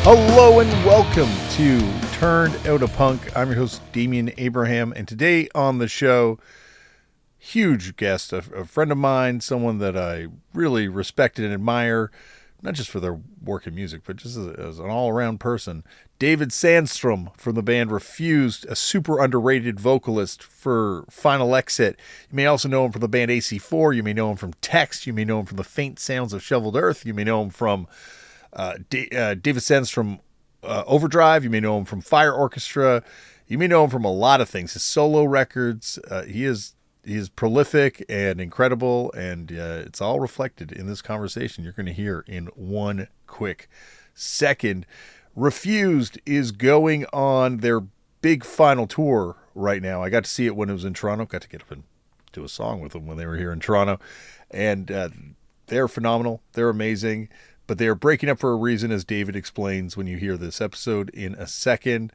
Hello and welcome to Turned Out a Punk. I'm your host, Damian Abraham, and today on the show, huge guest, a friend of mine, someone that I really respect and admire, not just for their work in music, but just as an all-around person. David Sandström from the band Refused, a super underrated vocalist for Final Exit. You may also know him from the band AC4. You may know him from Text. You may know him from the Faint Sounds of Shoveled Earth. You may know him from David Sandström Overdrive. You may know him from Fire Orchestra. You may know him from a lot of things. His solo records. He is prolific and incredible, and it's all reflected in this conversation you're going to hear in one quick second. Refused is going on their big final tour right now. I got to see it when it was in Toronto. Got to get up and do a song with them when they were here in Toronto, and they're phenomenal. They're amazing. But they are breaking up for a reason, as David explains when you hear this episode in a second.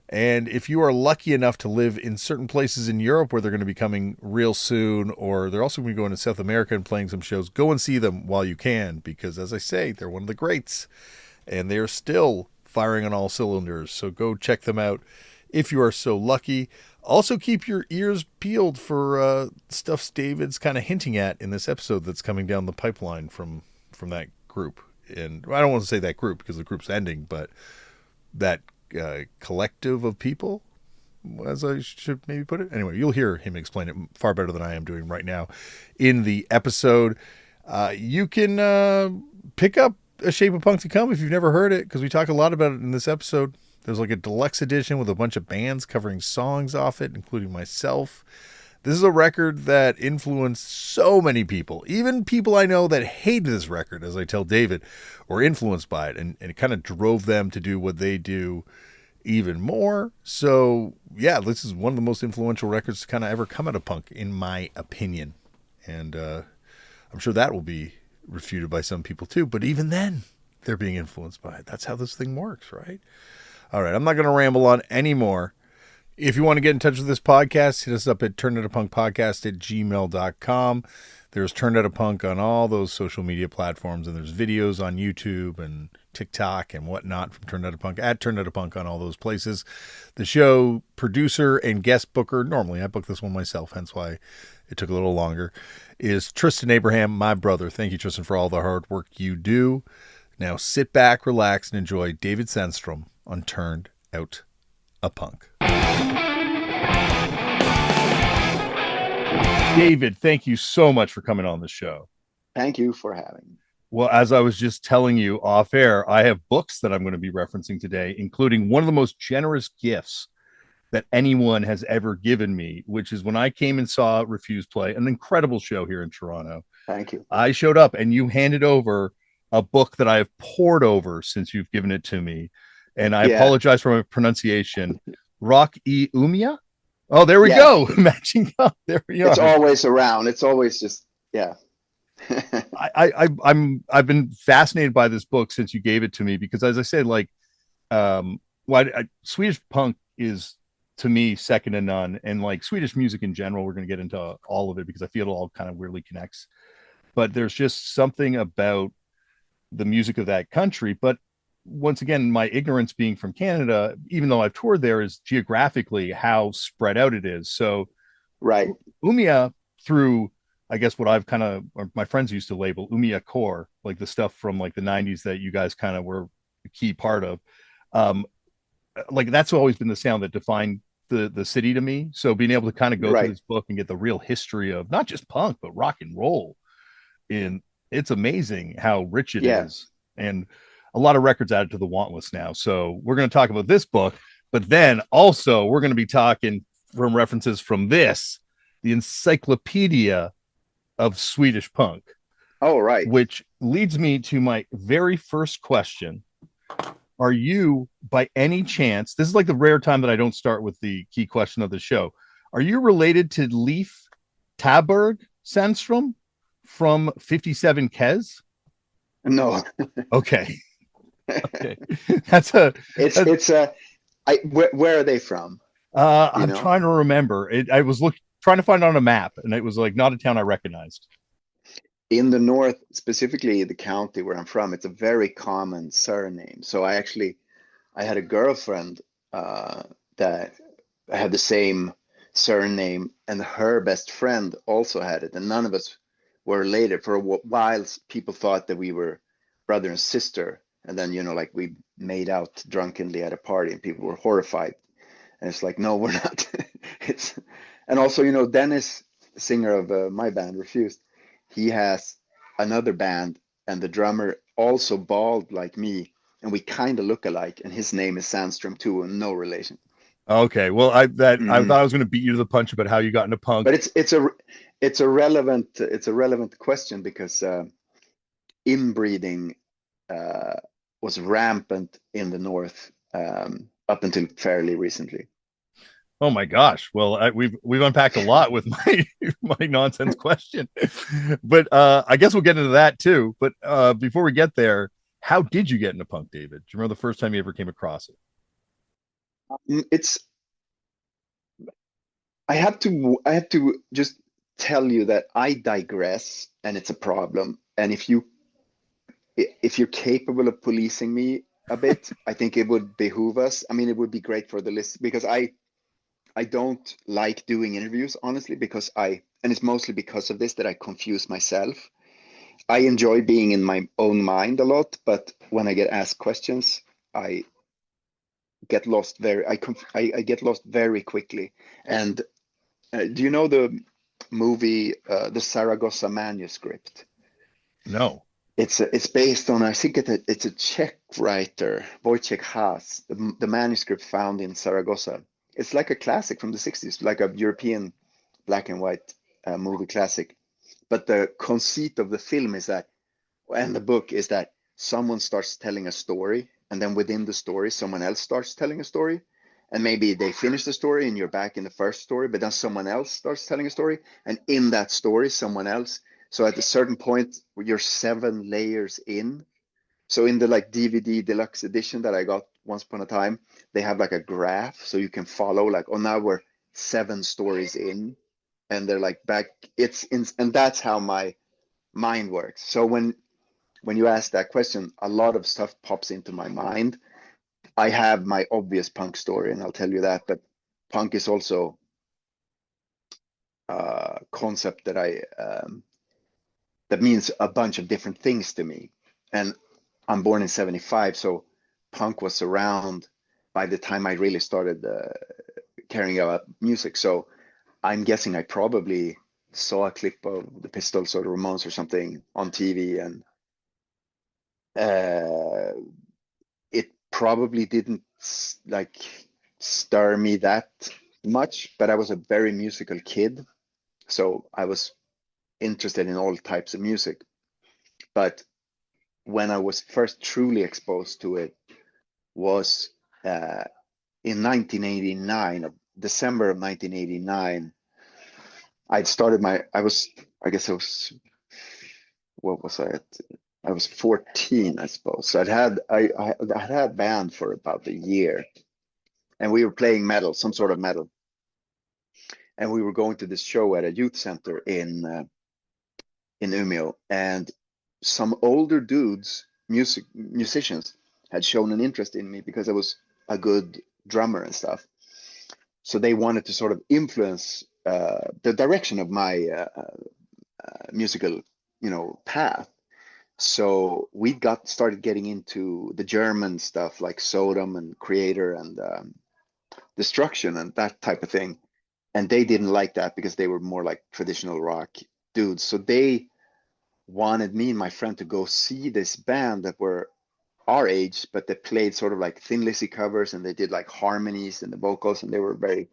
And if you are lucky enough to live in certain places in Europe where they're going to be coming real soon, or they're also going to be going to South America and playing some shows, go and see them while you can, because as I say, they're one of the greats and they're still firing on all cylinders. So go check them out if you are so lucky. Also keep your ears peeled for stuff David's kind of hinting at in this episode that's coming down the pipeline from that group. And I don't want to say that group because the group's ending, but that collective of people, as I should maybe put it. Anyway, you'll hear him explain it far better than I am doing right now in the episode. You can pick up A Shape of Punk to Come if you've never heard it, because we talk a lot about it in this episode. There's like a deluxe edition with a bunch of bands covering songs off it, including myself. This is a record that influenced so many people, even people I know that hated this record, as I tell David, were influenced by it, and it kind of drove them to do what they do even more. So, yeah, this is one of the most influential records to kind of ever come out of punk, in my opinion. And I'm sure that will be refuted by some people too, but even then, they're being influenced by it. That's how this thing works, right? All right, I'm not going to ramble on anymore. If you want to get in touch with this podcast, hit us up at turnedoutapunk@gmail.com. There's Turned Out a Punk on all those social media platforms, and there's videos on YouTube and TikTok and whatnot from Turned Out a Punk at Turned Out a Punk on all those places. The show producer and guest booker, normally I book this one myself, hence why it took a little longer, is Tristan Abraham, my brother. Thank you, Tristan, for all the hard work you do. Now sit back, relax, and enjoy David Sandström on Turned Out a Punk. David, thank you so much for coming on the show. Thank you for having me. Well, as I was just telling you off air, I have books that I'm going to be referencing today, including one of the most generous gifts that anyone has ever given me, which is when I came and saw Refused play, an incredible show here in Toronto. Thank you. I showed up and you handed over a book that I have pored over since you've given it to me. And I apologize for my pronunciation. Rock E Umia? Oh, there we go. Matching up. There we are. It's always around. It's always just, I've been fascinated by this book since you gave it to me, because as I said, like, Swedish punk is to me second to none, and like Swedish music in general, we're going to get into all of it because I feel it all kind of weirdly connects. But there's just something about the music of that country. But once again, my ignorance being from Canada, even though I've toured there, is geographically how spread out it is. So, right. Umia, through, I guess, what I've kind of, or my friends used to label Umia core, like the stuff from like the 90s that you guys kind of were a key part of. Like that's always been the sound that defined the city to me. So being able to kind of go through this book and get the real history of not just punk, but rock and roll, it's amazing how rich it is. And a lot of records added to the want list now. So we're going to talk about this book, but then also we're going to be talking from references from this, the Encyclopedia of Swedish Punk. Oh, right. Which leads me to my very first question. Are you, by any chance, this is like the rare time that I don't start with the key question of the show, are you related to Leif Taberg Sandström from 57 Kes? No. Okay. Okay. Where are they from? I'm trying to remember. I was trying to find it on a map, and it was like not a town I recognized. in the north, specifically the county where I'm from, it's a very common surname. So I had a girlfriend uh, that had the same surname, and her best friend also had it, and none of us were related. For a while, people thought that we were brother and sister, and then like we made out drunkenly at a party, and people were horrified. And it's like, no, we're not. It's and also, Dennis, singer of my band, Refused. He has another band, and the drummer also bald like me, and we kind of look alike. And his name is Sandström too, and no relation. Okay, well, I Hmm. thought I was going to beat you to the punch about how you got into But punk. it's a relevant question because inbreeding uh, was rampant in the north up until fairly recently. Oh my gosh. Well, we've unpacked a lot with my my nonsense question, but I guess we'll get into that too. But before we get there, how did you get into punk, David? Do you remember the first time you ever came across it? It's I have to just tell you that I digress, and it's a problem. And if you're capable of policing me a bit, I think it would behoove us. I mean, it would be great for the list because I don't like doing interviews, honestly, because and it's mostly because of this that I confuse myself. I enjoy being in my own mind a lot, but when I get asked questions, I get lost I get lost very quickly. And do you know the movie, The Saragossa Manuscript? No. It's based on, I think it's a Czech writer, Wojciech Haas, the manuscript found in Saragossa. It's like a classic from the 60s, like a European black and white movie classic. But the conceit of the film is that, and the book is that someone starts telling a story, and then within the story, someone else starts telling a story. And maybe they finish the story and you're back in the first story, but then someone else starts telling a story, and in that story, someone else. So at a certain point, you're 7 layers in. So in the like DVD deluxe edition that I got once upon a time, they have like a graph so you can follow like, oh, now we're 7 stories in, and they're like back. And that's how my mind works. So when you ask that question, a lot of stuff pops into my mind. I have my obvious punk story, and I'll tell you that. But punk is also a concept that means a bunch of different things to me. And I'm born in '75, so punk was around by the time I really started caring about music. So I'm guessing I probably saw a clip of the Pistols or the Ramones or something on TV, and uh, it probably didn't like stir me that much, but I was a very musical kid, so I was interested in all types of music. But when I was first truly exposed to it was uh, in 1989, December of 1989. I'd started I guess I was, what was I at? I was 14, I suppose. So I had a band for about a year, and we were playing metal, some sort of metal, and we were going to this show at a youth center in Umeå, and some older dudes, musicians, had shown an interest in me because I was a good drummer and stuff. So they wanted to sort of influence the direction of my musical, path. So we got started getting into the German stuff like Sodom and Creator and Destruction and that type of thing. And they didn't like that because they were more like traditional rock dudes. So they wanted me and my friend to go see this band that were our age, but they played sort of like Thin Lizzy covers, and they did like harmonies and the vocals, and they were very,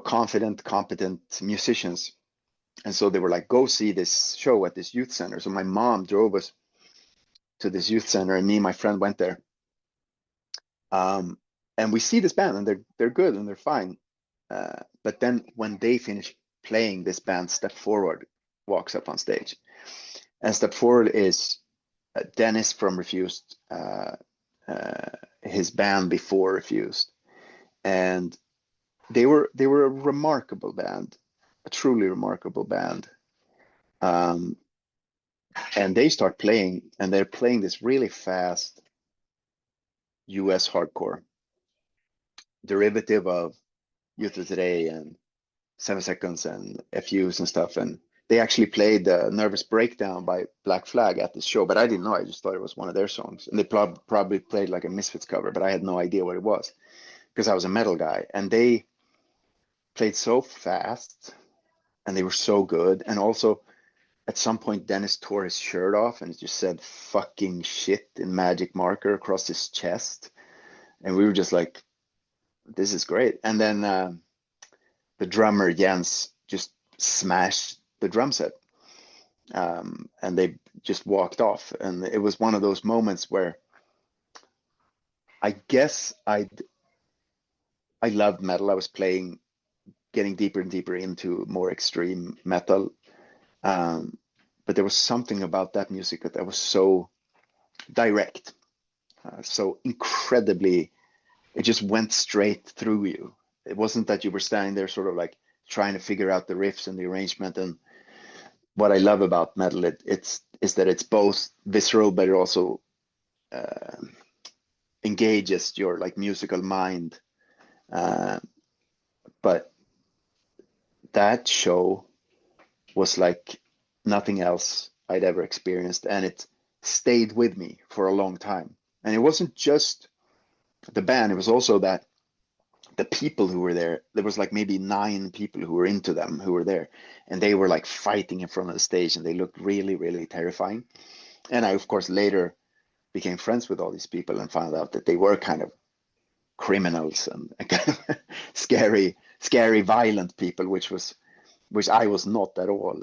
confident, competent musicians. And so they were like, go see this show at this youth center. So my mom drove us to this youth center, and me and my friend went there. Um, and we see this band, and they're good and they're fine. But then when they finish playing, this band Step Forward walks up on stage, and Step Forward is Dennis from Refused, his band before Refused, and they were a remarkable band, a truly remarkable band. Um, and they start playing, and they're playing this really fast US hardcore derivative of Youth of Today and 7 Seconds and FUs and stuff. And they actually played Nervous Breakdown by Black Flag at the show, but I didn't know. I just thought it was one of their songs. And they probably played like a Misfits cover, but I had no idea what it was because I was a metal guy. And they played so fast and they were so good. And also, at some point, Dennis tore his shirt off and it just said fucking shit in magic marker across his chest. And we were just like, this is great. And then the drummer, Jens, just smashed the drum set. And they just walked off. And it was one of those moments where I guess I loved metal. I was playing, getting deeper and deeper into more extreme metal. Um, but there was something about that music that was so direct, so incredibly, it just went straight through you. It wasn't that you were standing there sort of like trying to figure out the riffs and the arrangement. And what I love about metal, it's is that it's both visceral, but it also uh, engages your like musical mind. Uh, but that show was like nothing else I'd ever experienced, and it stayed with me for a long time. And it wasn't just the band; it was also that the people who were there. There was like maybe 9 people who were into them who were there, and they were like fighting in front of the stage, and they looked really, really terrifying. And I, of course, later became friends with all these people and found out that they were kind of criminals and kind of scary, violent people, which I was not at all,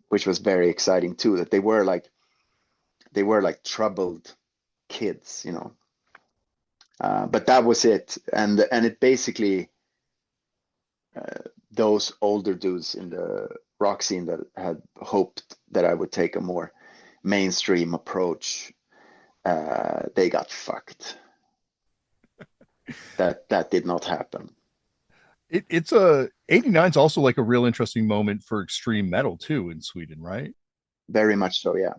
which was very exciting too. That they were like troubled kids, you know. But that was it, and it basically those older dudes in the rock scene that had hoped that I would take a more mainstream approach, they got fucked. That did not happen. It's a 89 is also like a real interesting moment for extreme metal too in Sweden, right? Very much so, yeah.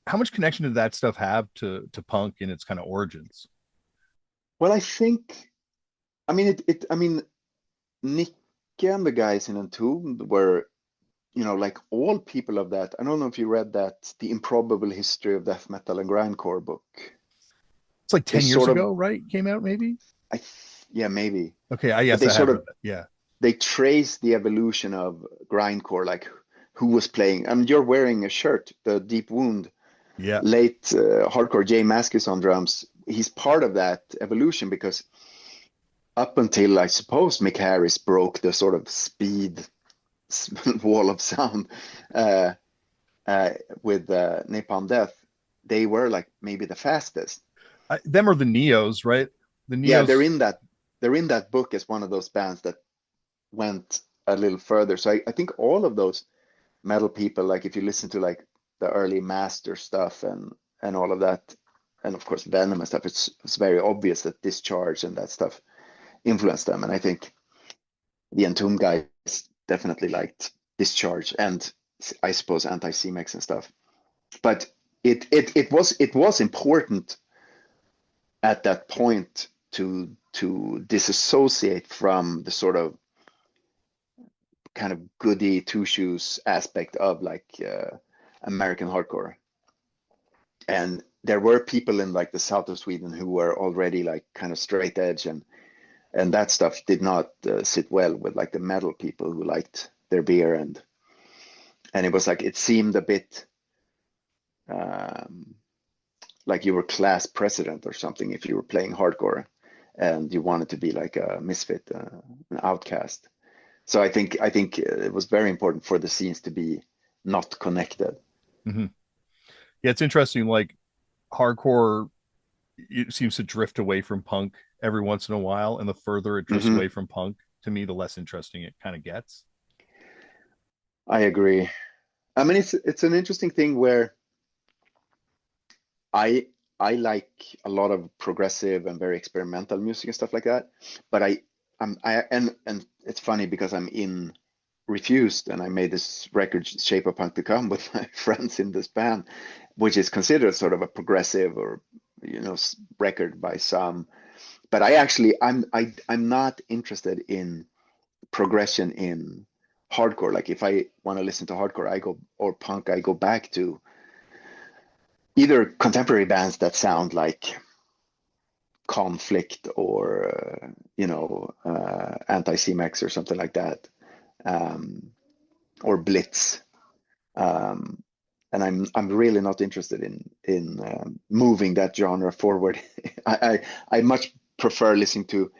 How much connection did that stuff have to punk in its kind of origins? Well, I think, I mean, Nick and the guys in Entombed were, like all people of that. I don't know if you read that, The Improbable History of Death Metal and Grindcore book. It's like They 10 years sort of, ago, right? Came out maybe. yeah, maybe, Okay, I but yes, they I sort have read of that. Yeah. they trace the evolution of grindcore, like who was playing. I mean, you're wearing a shirt, the Deep Wound, Yeah. late hardcore Jay Mascis on drums. He's part of that evolution because up until I suppose Mick Harris broke the sort of speed wall of sound uh, uh, with Napalm Death, they were like maybe the fastest. Them are the Neos, right? The Yeah, they're Neos. in that they're in that book as one of those bands that went a little further. So I think all of those metal people, like if you listen to like the early Master stuff and all of that, and of course Venom and stuff, it's very obvious that Discharge and that stuff influenced them. And I think the Entomb guys definitely liked Discharge and I suppose Anti Cimex and stuff. But it was important at that point to disassociate from the sort of kind of goody two shoes aspect of like American hardcore. And there were people in like the south of Sweden who were already like kind of straight edge, and that stuff did not sit well with like the metal people who liked their beer, and it was like it seemed a bit um, like you were class president or something if you were playing hardcore and you wanted to be like a misfit, an outcast. So I think it was very important for the scenes to be not connected. Hmm. Yeah, it's interesting. Like hardcore, it seems to drift away from punk every once in a while, and the further it drifts Hmm. away from punk, to me, the less interesting it kind of gets. I agree. I mean, it's an interesting thing where I I like a lot of progressive and very experimental music and stuff like that, but I I'm I and it's funny because I'm in refused, and I made this record, Shape of Punk to Come, with my friends in this band, which is considered sort of a progressive or record by some. But I'm not interested in progression in hardcore. Like if I want to listen to hardcore, I go or punk, I go back to either contemporary bands that sound like Conflict or Anti Cimex or something like that, or Blitz. Um, and I'm really not interested in moving that genre forward. I much prefer listening to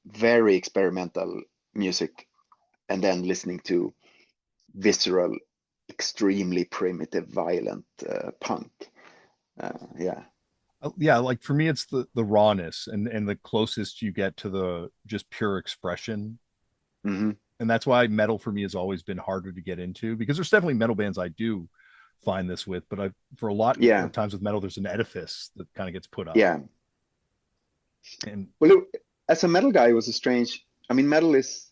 very experimental music and then listening to visceral, extremely primitive, violent punk. Yeah. Yeah, like for me, it's the rawness and the closest you get to the just pure expression. Hmm. And that's why metal for me has always been harder to get into, because there's definitely metal bands I do find this with, but I for a lot Yeah. of times with metal, there's an edifice that kind of gets put up. Yeah. And Well, look, as a metal guy, it was a strange. I mean, metal is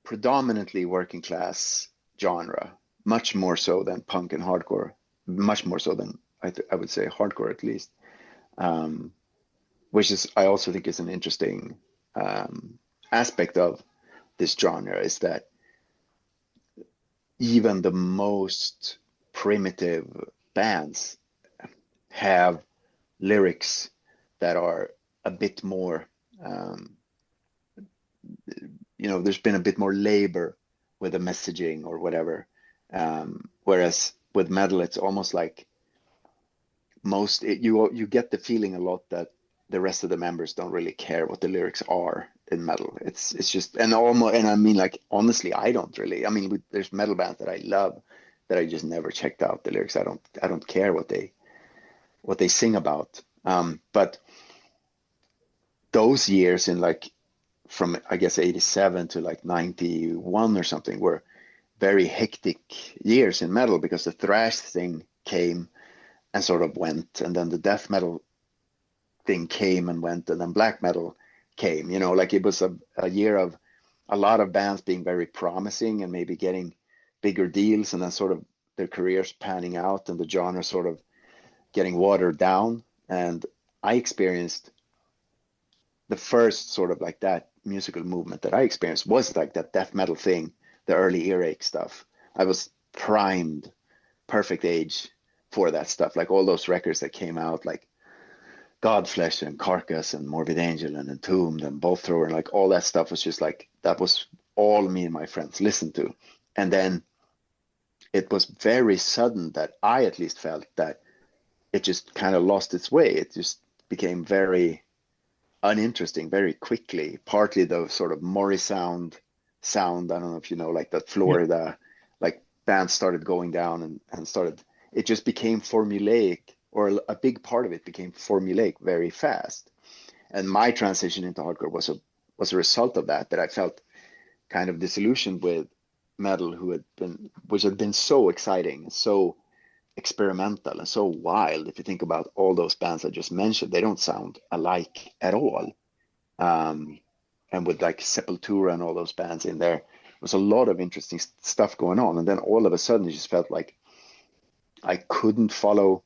predominantly working class genre, much more so than punk and hardcore, much more so than I would say hardcore at least. Um, which is I also think is an interesting aspect of this genre is that even the most primitive bands have lyrics that are a bit more um, there's been a bit more labor with the messaging or whatever, whereas with metal it's almost like you get the feeling a lot that the rest of the members don't really care what the lyrics are in metal. It's just and almost and I mean like honestly I don't really. I mean there's metal bands that I love that I just never checked out the lyrics. I don't care what they sing about. But those years in like from I guess 87 to like 91 or something were very hectic years in metal because the thrash thing came and sort of went, and then the death metal thing came and went, and then black metal came. Like it was a year of a lot of bands being very promising and maybe getting bigger deals, and then sort of their careers panning out and the genre sort of getting watered down. And I experienced the first sort of like that musical movement that I experienced was like that death metal thing, the early earache stuff. I was primed, perfect age for that stuff. Like all those records that came out, like Godflesh and Carcass and Morbid Angel and Entombed and Bolt Thrower, and like all that stuff was just like that was all me and my friends listened to. And then it was very sudden that I at least felt that it just kind of lost its way. It just became very uninteresting very quickly. Partly the sort of sound. I don't know if you know, like that yeah, Florida, like bands started going down and started. It just became formulaic, or a big part of it became formulaic very fast. And my transition into hardcore was a result of that. That I felt kind of disillusioned with metal, which had been so exciting, so experimental, and so wild. If you think about all those bands I just mentioned, they don't sound alike at all. Um, and with like Sepultura and all those bands in there, was a lot of interesting stuff going on. And then all of a sudden, it just felt like I couldn't follow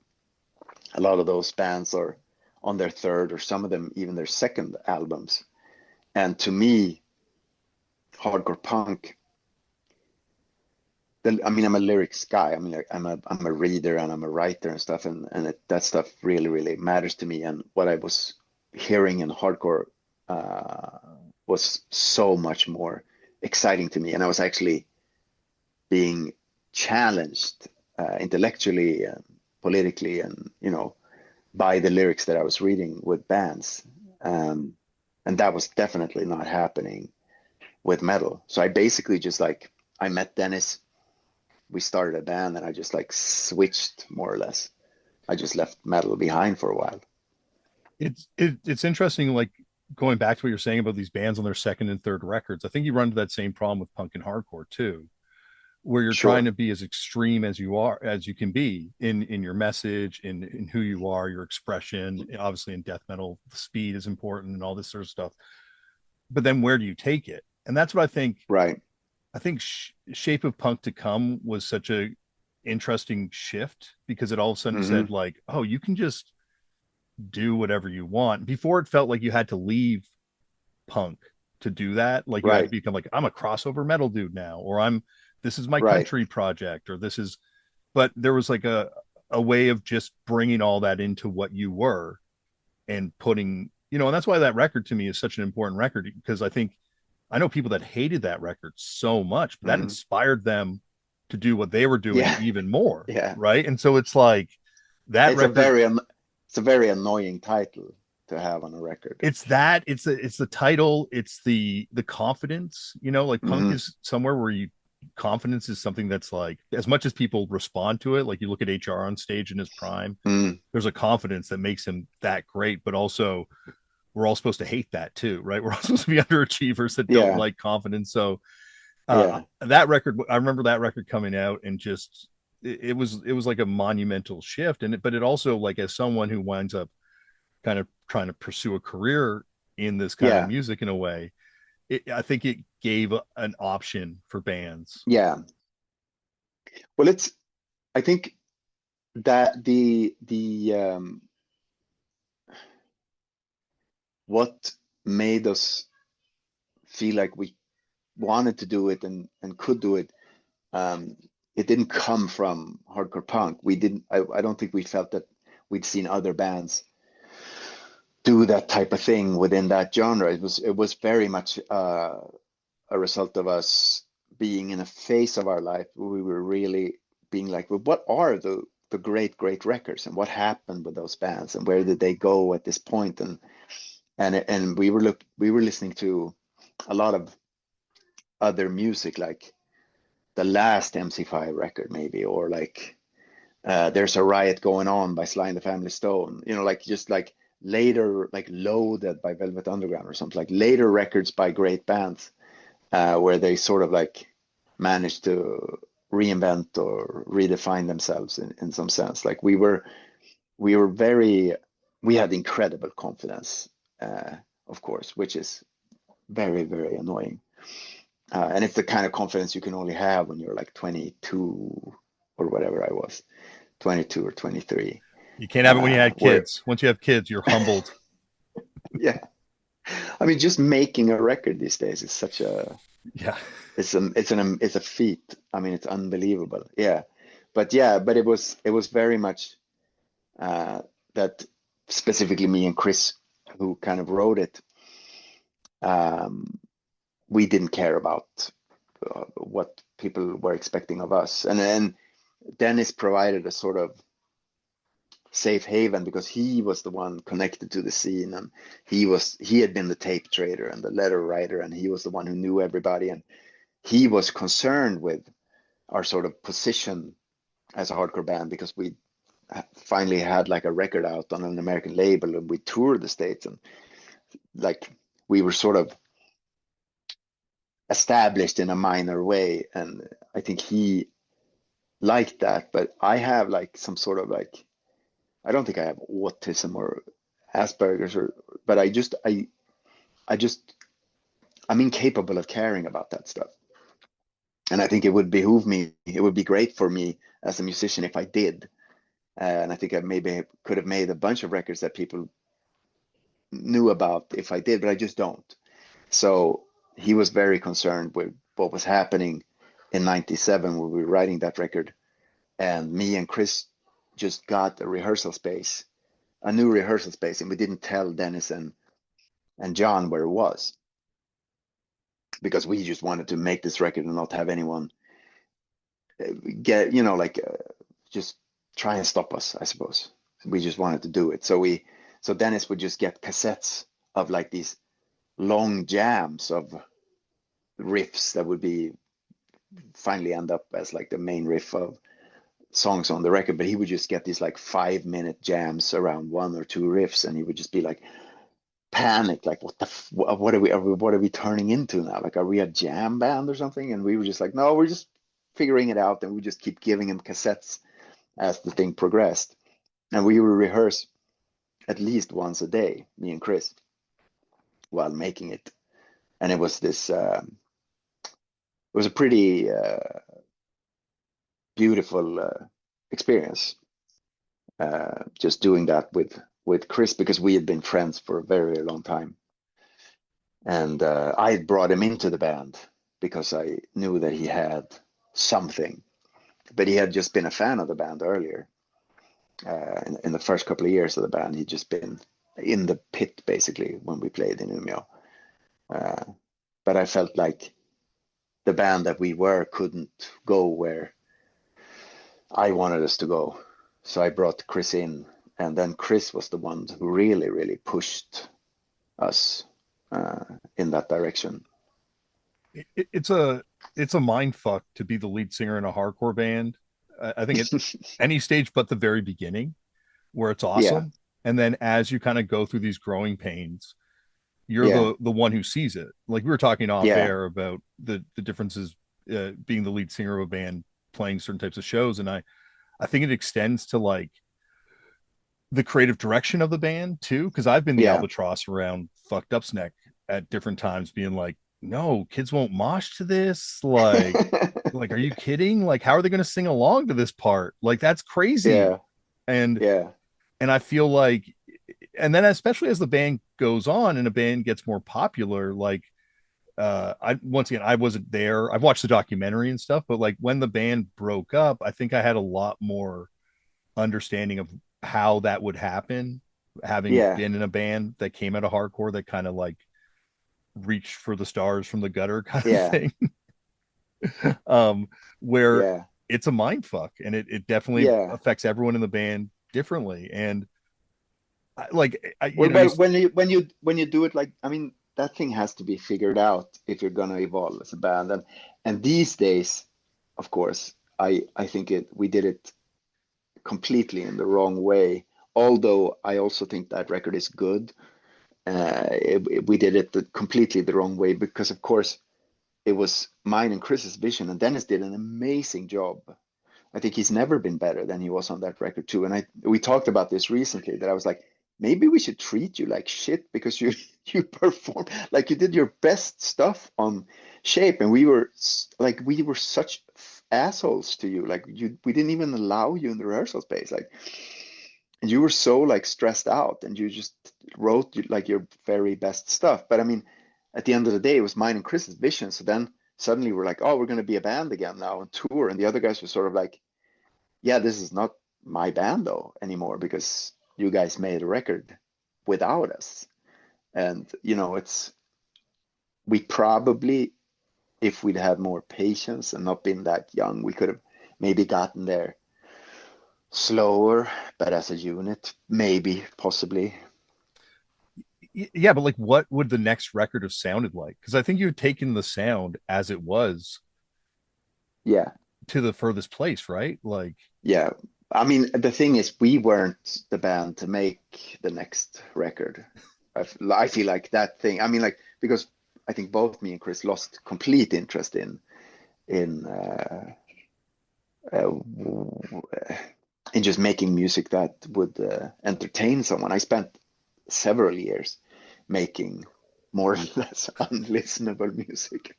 a lot of those bands or on their third or some of them even their second albums. And to me, hardcore punk. I mean, I'm a lyrics guy. I mean, like, I'm a reader and I'm a writer and stuff, and that stuff really really matters to me. And what I was hearing in hardcore uh, was so much more exciting to me, and I was actually being challenged intellectually and politically, and by the lyrics that I was reading with bands, um, and that was definitely not happening with metal. So I basically just like I met Dennis, we started a band, and I just like switched more or less. I just left metal behind for a while. it's interesting, like going back to what you're saying about these bands on their second and third records. I think you run into that same problem with punk and hardcore too, where you're trying Sure. to be as extreme as you can be in your message, in who you are, your expression. Obviously in death metal the speed is important and all this sort of stuff, but then where do you take it? And that's what I think Right. I think Shape of Punk to Come was such a interesting shift because it all of a sudden Hmm. said like, oh, you can just do whatever you want. Before it felt like you had to leave punk to do that. Like you had to Right, become like, I'm a crossover metal dude now, or this is my right. country project, or this is, but there was like a way of just bringing all that into what you were and putting, and that's why that record to me is such an important record because I know people that hated that record so much, but that Hmm. inspired them to do what they were doing Yeah, even more, yeah. right? And so it's like that It's a record, it's a very annoying title to have on a record. it's the title, it's the confidence, like punk Hmm. is somewhere where you confidence is something that's like as much as people respond to it, like you look at HR on stage in his prime, Mm. there's a confidence that makes him that great, but also we're all supposed to hate that too, right? We're all supposed to be underachievers that don't Yeah, like confidence. So yeah, that record, I remember that record coming out and just it was like a monumental shift, and but it also like as someone who winds up kind of trying to pursue a career in this kind of yeah, music in a way, I think it gave an option for bands. yeah. Well, I think that what made us feel like we wanted to do it and could do it, um, it didn't come from hardcore punk. We didn't, I don't think we felt that we'd seen other bands do that type of thing within that genre. It was very much a result of us being in a phase of our life where we were really being like, well, what are the great records and what happened with those bands and where did they go at this point? And we were listening to a lot of other music, like the last MC5 record maybe, or like There's a Riot Going On by Sly and the Family Stone, like just like later, like Loaded by Velvet Underground or something, like later records by great bands, where they sort of like managed to reinvent or redefine themselves in some sense. Like we were very, we had incredible confidence, uh, of course, which is very, very annoying. And it's the kind of confidence you can only have when you're like 22 or whatever I was, 22 or 23. You can't have it when you had Where, kids. Once you have kids, you're humbled. yeah, I mean, just making a record these days is such a, Yeah. it's a feat. I mean, it's unbelievable. Yeah, but it was very much uh, that specifically me and Chris, who kind of wrote it, um, we didn't care about what people were expecting of us, and then Dennis provided a sort of safe haven because he was the one connected to the scene, and he had been the tape trader and the letter writer, and he was the one who knew everybody, and he was concerned with our sort of position as a hardcore band because we finally had like a record out on an American label and we toured the States, and like we were sort of established in a minor way, and I think he liked that. But I have like some sort of like, I don't think I have autism or Asperger's, or but I just I'm incapable of caring about that stuff. And I think it would behoove me, it would be great for me as a musician if I did. And I think I maybe could have made a bunch of records that people knew about if I did, but I just don't. So he was very concerned with what was happening in 97 when we were writing that record. And me and Chris just got a new rehearsal space, and we didn't tell Dennis and John where it was because we just wanted to make this record and not have anyone get, like just try and stop us, I suppose. We just wanted to do it. So Dennis would just get cassettes of like these long jams of riffs that would be finally end up as like the main riff of songs on the record. But he would just get these like 5 minute jams around one or two riffs, and he would just be like panicked, like what are we turning into now? Like, are we a jam band or something? And we were just like, no, we're just figuring it out, and we just keep giving him cassettes as the thing progressed. And we would rehearse at least once a day, me and Chris, while making it. And it was this was a pretty beautiful experience. Just doing that with Chris because we had been friends for a very long time, and I had brought him into the band because I knew that he had something, but he had just been a fan of the band earlier. In the first couple of years of the band, he'd just been in the pit basically when we played in Umeå. Uh, but I felt like the band that we were couldn't go where I wanted us to go. So I brought Chris in, and then Chris was the one who really, really pushed us in that direction. It's a mind fuck to be the lead singer in a hardcore band. I think at any stage but the very beginning, where it's Yeah, awesome, and then as you kind of go through these growing pains, you're yeah, the one who sees it. Like we were talking off yeah, air about the differences, being the lead singer of a band playing certain types of shows, and I think it extends to like the creative direction of the band too, because I've been the yeah, albatross around fucked up's neck at different times, being like, no, kids won't mosh to this. Like, are you kidding? Like, how are they going to sing along to this part? Like, that's crazy. yeah, And yeah, I feel like, and then especially as the band goes on and a band gets more popular, like, I once again I wasn't there. I've watched the documentary and stuff, but like when the band broke up, I think I had a lot more understanding of how that would happen, having yeah, been in a band that came out of hardcore that kind of like reached for the stars from the gutter kind of yeah, thing. um where yeah, it's a mind fuck, and it definitely yeah. affects everyone in the band differently. And Well, you but when you do it, like, I mean, that thing has to be figured out if you're gonna evolve as a band. And these days, of course, I think it we did it completely in the wrong way. Although I also think that record is good. We did it completely the wrong way because, of course, it was mine and Chris's vision, and Dennis did an amazing job. I think he's never been better than he was on that record too. And we talked about this recently that I was like, maybe we should treat you like shit because you you perform like you did your best stuff on Shape, and we were such assholes to you. Like we didn't even allow you in the rehearsal space. Like, and you were so like stressed out, and you just wrote like your very best stuff. But I mean, at the end of the day, it was mine and Chris's vision. So then suddenly we're like, oh, we're going to be a band again now on tour, and the other guys were sort of like, yeah, this is not my band though anymore because you guys made a record without us. And it's we probably, if we'd had more patience and not been that young, we could have maybe gotten there slower, but as a unit, maybe, possibly. yeah, but like what would the next record have sounded like? Because I think you had taken the sound as it was Yeah, to the furthest place, right? Like, yeah. I mean, the thing is, we weren't the band to make the next record. I feel like that thing. I mean, like because I think both me and Chris lost complete interest in uh, in just making music that would entertain someone. I spent several years making more or less unlistenable music.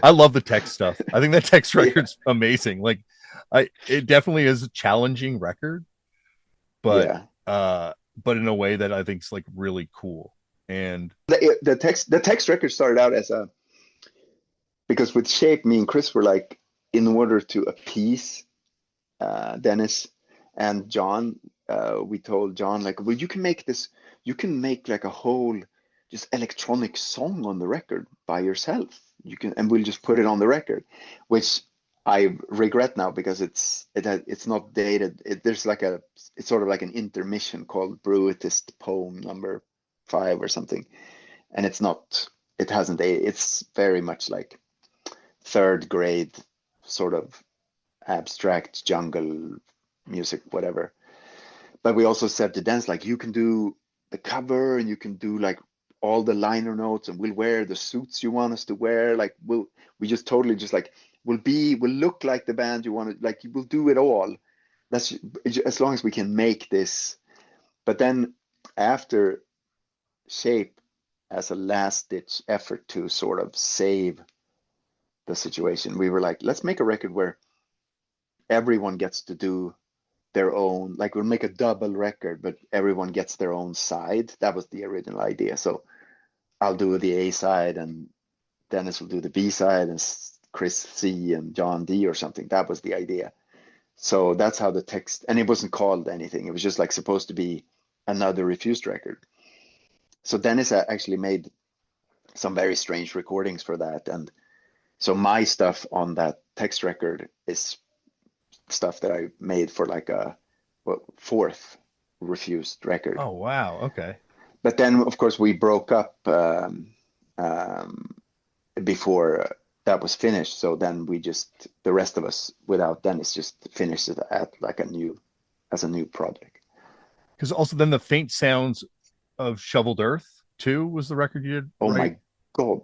I love the text stuff. I think that text Yeah, record's amazing. Like, it definitely is a challenging record, but yeah. uh, but in a way that I think is like really cool. And The text record started out as a because with Shape, me and Chris were like, in order to appease Dennis and John, we told John like, well, you can make like a whole just electronic song on the record by yourself. You can, and we'll just put it on the record, which I regret now because it's not dated. There's like it's sort of like an intermission called Bruitist Poem number 5 or something, and it hasn't dated. It's very much like third grade sort of abstract jungle music, whatever. But we also said to dance like you can do the cover and you can do like all the liner notes, and we'll wear the suits you want us to wear. Like we just totally just like we'll look like the band you want to like. We'll do it all. That's as long as we can make this. But then after Shape, as a last ditch effort to sort of save the situation. We were like, let's make a record where everyone gets to do their own, like we'll make a double record, but everyone gets their own side. That was the original idea. So I'll do the A side and Dennis will do the B side and Chris C and John D or something. That was the idea. So that's how the text, and it wasn't called anything. It was just like supposed to be another Refused record. So Dennis actually made some very strange recordings for that. And so my stuff on that text record is stuff that I made for like a fourth Refused record. Oh wow. Okay. But then, of course, we broke up um, before that was finished. So then we just, the rest of us, without Dennis, just finished it at like as a new project. Because also then the faint sounds of Shoveled Earth too was the record you did, Oh right? my God.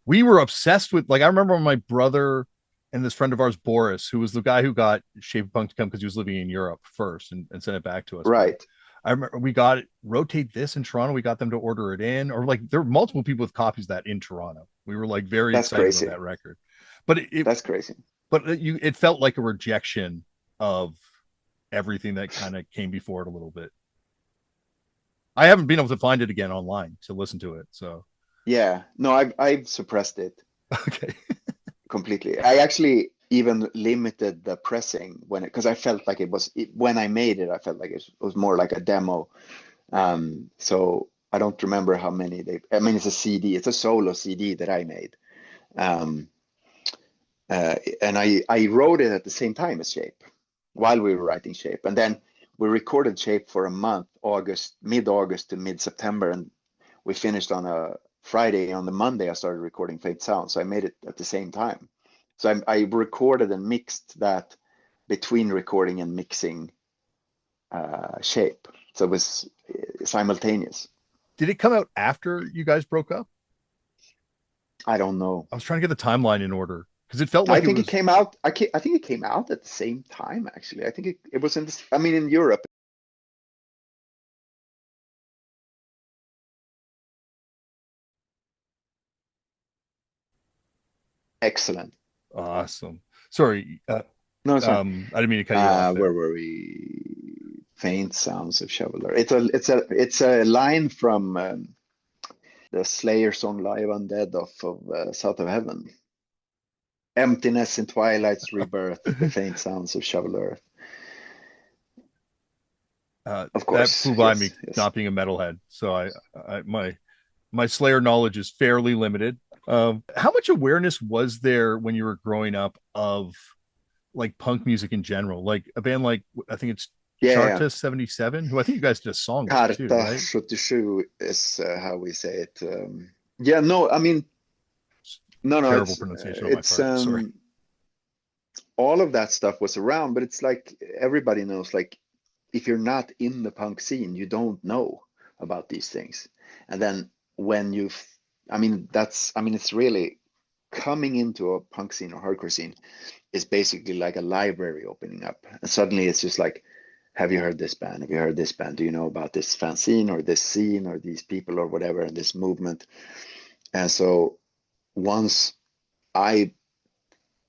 We were obsessed with, like, I remember when my brother and this friend of ours, Boris, who was the guy who got Shape Punk to come because he was living in Europe first and sent it back to us. But Right. I remember we got it, rotate this in Toronto. We got them to order it in, or like there were multiple people with copies of that in Toronto. We were like very That's excited about crazy. that record, but That's crazy. it felt like a rejection of everything that kind of came before it a little bit. I haven't been able to find it again online to listen to it. So Yeah. No, I've suppressed it okay, completely. I actually even limited the pressing when it, because I felt like when I made it, I felt like it was more like a demo. So I don't remember how many I mean, it's a CD, it's a solo CD that I made. Um, and I wrote it at the same time as Shape while we were writing Shape. And then we recorded Shape for a month, mid-August to mid-September. And we finished on a Friday. On the Monday, I started recording Faint Sound. So I made it at the same time. So I recorded and mixed that between recording and mixing Shape. So it was simultaneous. did it come out after you guys broke up? I don't know. I was trying to get the timeline in order because it felt I like it think it was came out. I think it came out at the same time. Actually, I think it was in this. I mean, in Europe. Excellent. awesome. Sorry, No, it's fine. I didn't mean to cut you off Where there. were we? Faint sounds of shoveler. It's a line from the Slayer song "Live Undead" of South of Heaven. Emptiness in twilight's rebirth. The faint sounds of shoveler. Of That course, flew by me yes, yes. not being a metalhead, so my Slayer knowledge is fairly limited. How much awareness was there when you were growing up of like punk music in general? Like a band like I think it's Yeah, yeah. Charta 77, who I think you guys did a song with too, Karta right? 77 is how we say it. Yeah, no, I mean, no, Terrible pronunciation on my it's part. Sorry. all of that stuff was around, but it's like everybody knows, like if you're not in the punk scene, you don't know about these things. And then when I mean, it's really coming into a punk scene or hardcore scene is basically like a library opening up. And suddenly it's just like, have you heard this band? Have you heard this band? Do you know about this fanzine or this scene or these people or whatever, and this movement? And so once I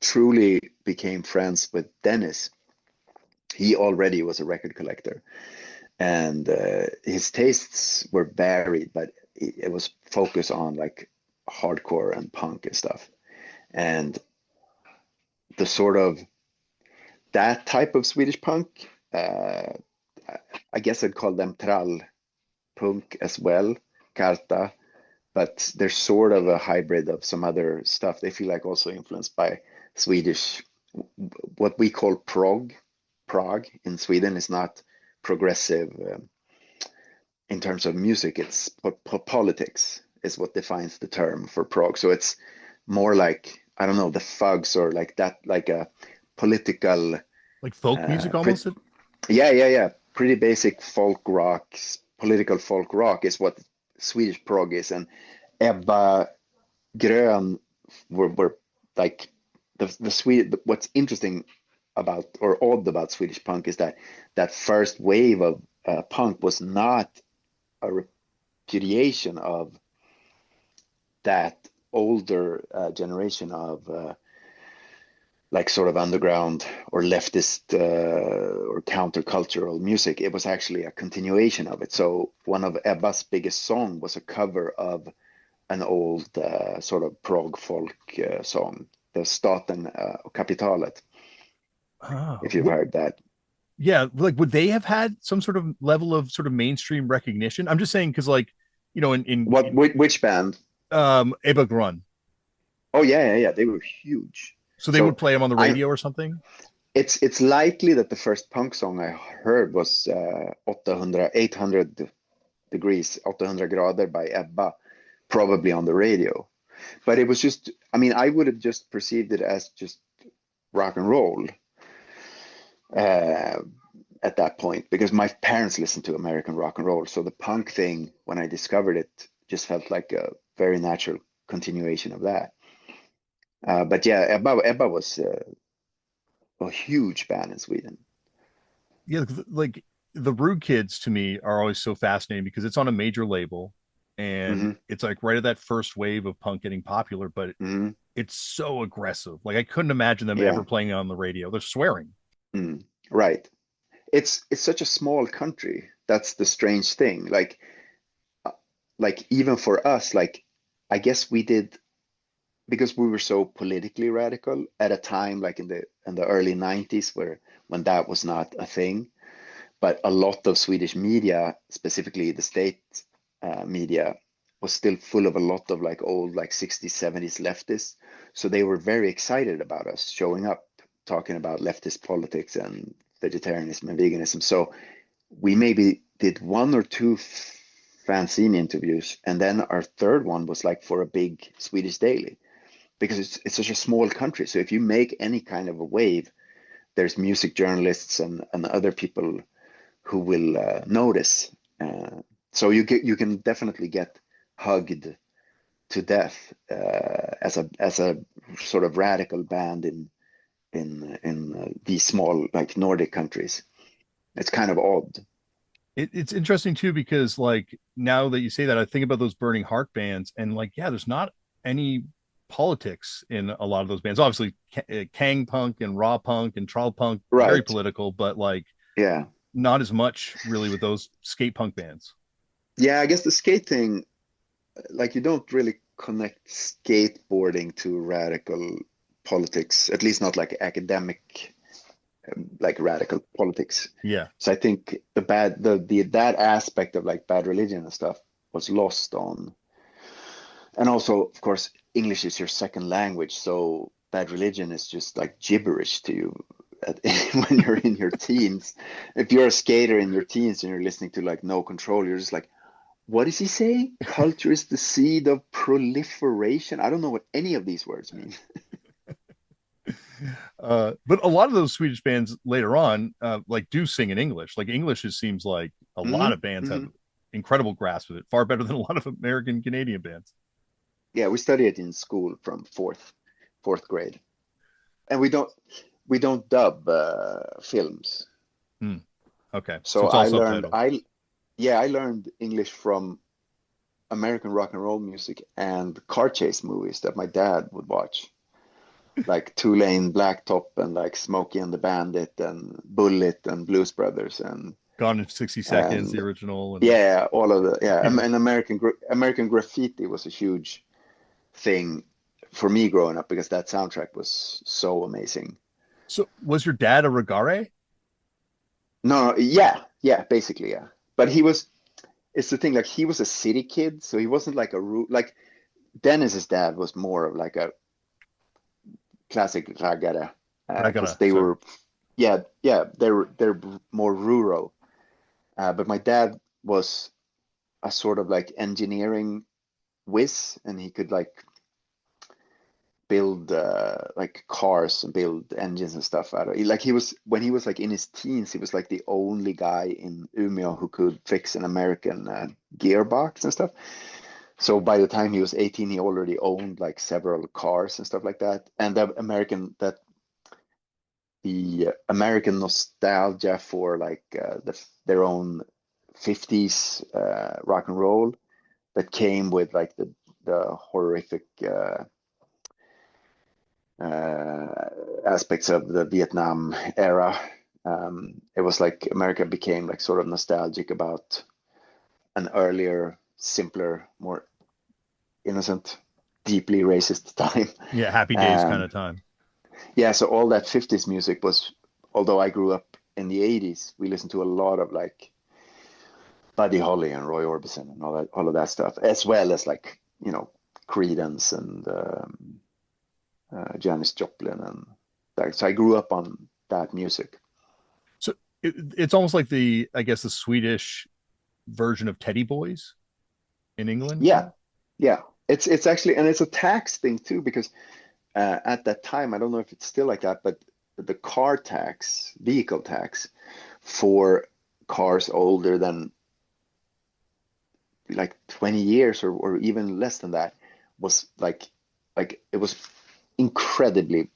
truly became friends with Dennis, he already was a record collector and his tastes were varied, but it was focused on like hardcore and punk and stuff. And the sort of that type of Swedish punk, I guess I'd call them trall punk as well, Karta, but they're sort of a hybrid of some other stuff. They feel like also influenced by Swedish, what we call prog. Prague in Sweden is not progressive in terms of music. It's politics is what defines the term for prog. So it's more like, I don't know, the Fugs or like that, like a political, Like folk music pre- almost. yeah. Pretty basic folk rock, political folk rock is what Swedish prog is. And Ebba Grön were like the Swede. What's interesting about or odd about Swedish punk is that that first wave of punk was not a repudiation of that older generation of like sort of underground or leftist or countercultural music. It was actually a continuation of it. So one of Ebba's biggest song was a cover of an old sort of prog folk song, the Staten Kapitalet, if you've What, heard that. yeah, like would they have had some sort of level of sort of mainstream recognition? I'm just saying because like, you know, What? Which band? Ebba Grun. Oh yeah, yeah, yeah. They were huge. So they would So play them on the I, radio or something. it's likely that the first punk song I heard was 800 degrees, 800 grader by Ebba, probably on the radio. But it was just, I mean, I would have just perceived it as just rock and roll uh, at that point because my parents listened to American rock and roll. So the punk thing, when I discovered it, just felt like a very natural continuation of that. But yeah, Ebba was a huge band in Sweden. Yeah, like the Rude Kids to me are always so fascinating because it's on a major label and Hmm. it's like right at that first wave of punk getting popular, but Hmm. it's so aggressive. Like I couldn't imagine them ever Yeah. playing on the radio. They're swearing. Mm. Right. It's such a small country. That's the strange thing. Uh, like even for us, like I guess we did because we were so politically radical at a time like in the early 90s where when that was not a thing. But a lot of Swedish media, specifically the state media, was still full of a lot of like old like 60s, 70s leftists. So they were very excited about us showing up, talking about leftist politics and vegetarianism and veganism. So we maybe did one or two fanzine interviews, and then our third one was like for a big Swedish daily because it's such a small country. So if you make any kind of a wave, there's music journalists and other people who will notice. So you can definitely get hugged to death as a sort of radical band in these small like Nordic countries. It's kind of odd. It's interesting too because like now that you say that, I think about those Burning Heart bands and like yeah, there's not any politics in a lot of those bands. Obviously, Kang punk and raw punk and trall punk very Right. political, but like Yeah. not as much really with those skate punk bands. Yeah, I guess the skate thing, like you don't really connect skateboarding to radical politics, at least not like academic like radical politics. Yeah. So I think the that aspect of like bad religion and stuff was lost on, and also of course English is your second language, so bad religion is just like gibberish to you when you're in your teens. If you're a skater in your teens and you're listening to like No Control, you're just like, what is he saying? Culture is the seed of proliferation. I don't know what any of these words mean. But a lot of those Swedish bands later on, like do sing in English. Like English, it seems like a lot Hmm. of bands have Hmm. incredible grasp of it, far better than a lot of American Canadian bands. Yeah, we study it in school from fourth grade, and we don't dub films. Hmm. Okay, so So it's all subtitled. I learned English from American rock and roll music and car chase movies that my dad would watch, like Two-Lane Blacktop and like Smokey and the Bandit and Bullet and Blues Brothers Gone in 60 Seconds, the and original, and yeah, all of the yeah, yeah. and American Graffiti was a huge thing for me growing up because that soundtrack was so amazing. So was your dad a regare? No, yeah, yeah, basically, yeah. But he was, it's the thing, like he was a city kid, so he wasn't like like Dennis's dad was more of like a classic raggare, because Ragara, they sorry. were, yeah, yeah, they're more rural. But my dad was a sort of like engineering whiz, and he could like build like cars and build engines and stuff out of it. Like he was when he was like in his teens, he was like the only guy in Umeå who could fix an American gearbox and stuff. So by the time he was 18, he already owned like several cars and stuff like that. And the American nostalgia for like their own 50s rock and roll that came with like the horrific aspects of the Vietnam era. It was like America became like sort of nostalgic about an earlier, simpler, more innocent, deeply racist time. Yeah, Happy Days kind Um, of time. yeah, so all that 50s music was, although I grew up in the 80s, we listened to a lot of like Buddy Holly and Roy Orbison and all of that stuff, as well as like, Creedence and Janis Joplin and that. So I grew up on that music. So it's almost like I guess, the Swedish version of Teddy Boys in England. Yeah, yeah. It's actually, and it's a tax thing too, because at that time, I don't know if it's still like that, but the car tax, vehicle tax for cars older than like 20 years or even less than that was like it was incredibly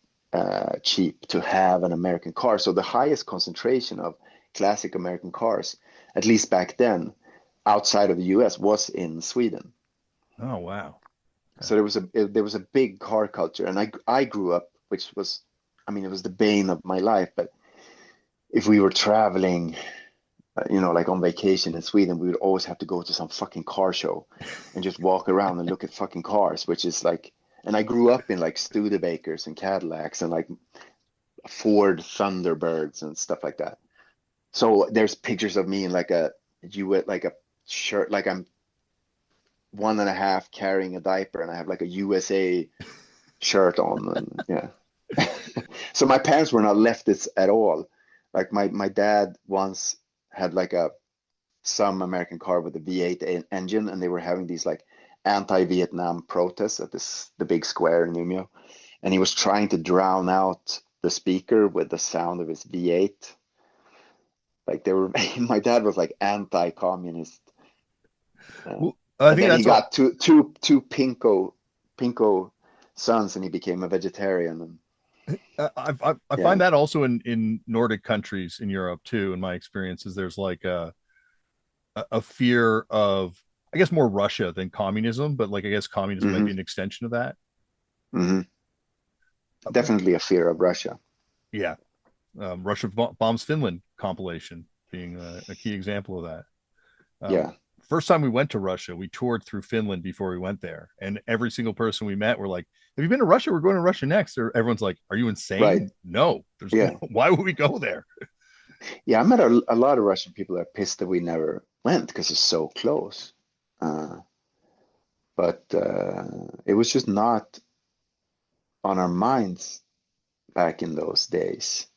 cheap to have an American car. So the highest concentration of classic American cars, at least back then, outside of the US, was in Sweden. Oh, wow. So there was a big car culture, and I grew up, which was, I mean, it was the bane of my life. But if we were traveling, like on vacation in Sweden, we would always have to go to some fucking car show and just walk around and look at fucking cars, which is like, and I grew up in like Studebakers and Cadillacs and like Ford Thunderbirds and stuff like that. So there's pictures of me in like like a shirt, like I'm 1.5 carrying a diaper, and I have like a USA shirt on, and yeah. So my parents were not leftists at all. Like my dad once had like some American car with a V8 engine, and they were having these like anti-Vietnam protests at the big square in Umeå, and he was trying to drown out the speaker with the sound of his V8. Like they were, my dad was like anti-communist, Well, I and think then he that's all. got two pinko sons, and he became a vegetarian. And I yeah, find that also in Nordic countries in Europe too. In my experiences, there's like a fear of, I guess, more Russia than communism, but like I guess communism might hmm be an extension of that. hmm Uh, definitely a fear of Russia. yeah, Russia bombs Finland compilation being a key example of that. Um, Yeah, First time we went to Russia, we toured through Finland before we went there, and every single person we met were like, "Have you been to Russia? We're going to Russia next." Or everyone's like, "Are you right. insane? No, there's no. Yeah, Why would we go there?" yeah. I met a lot of Russian people that are pissed that we never went because it's so close. Uh, but it was just not on our minds back in those days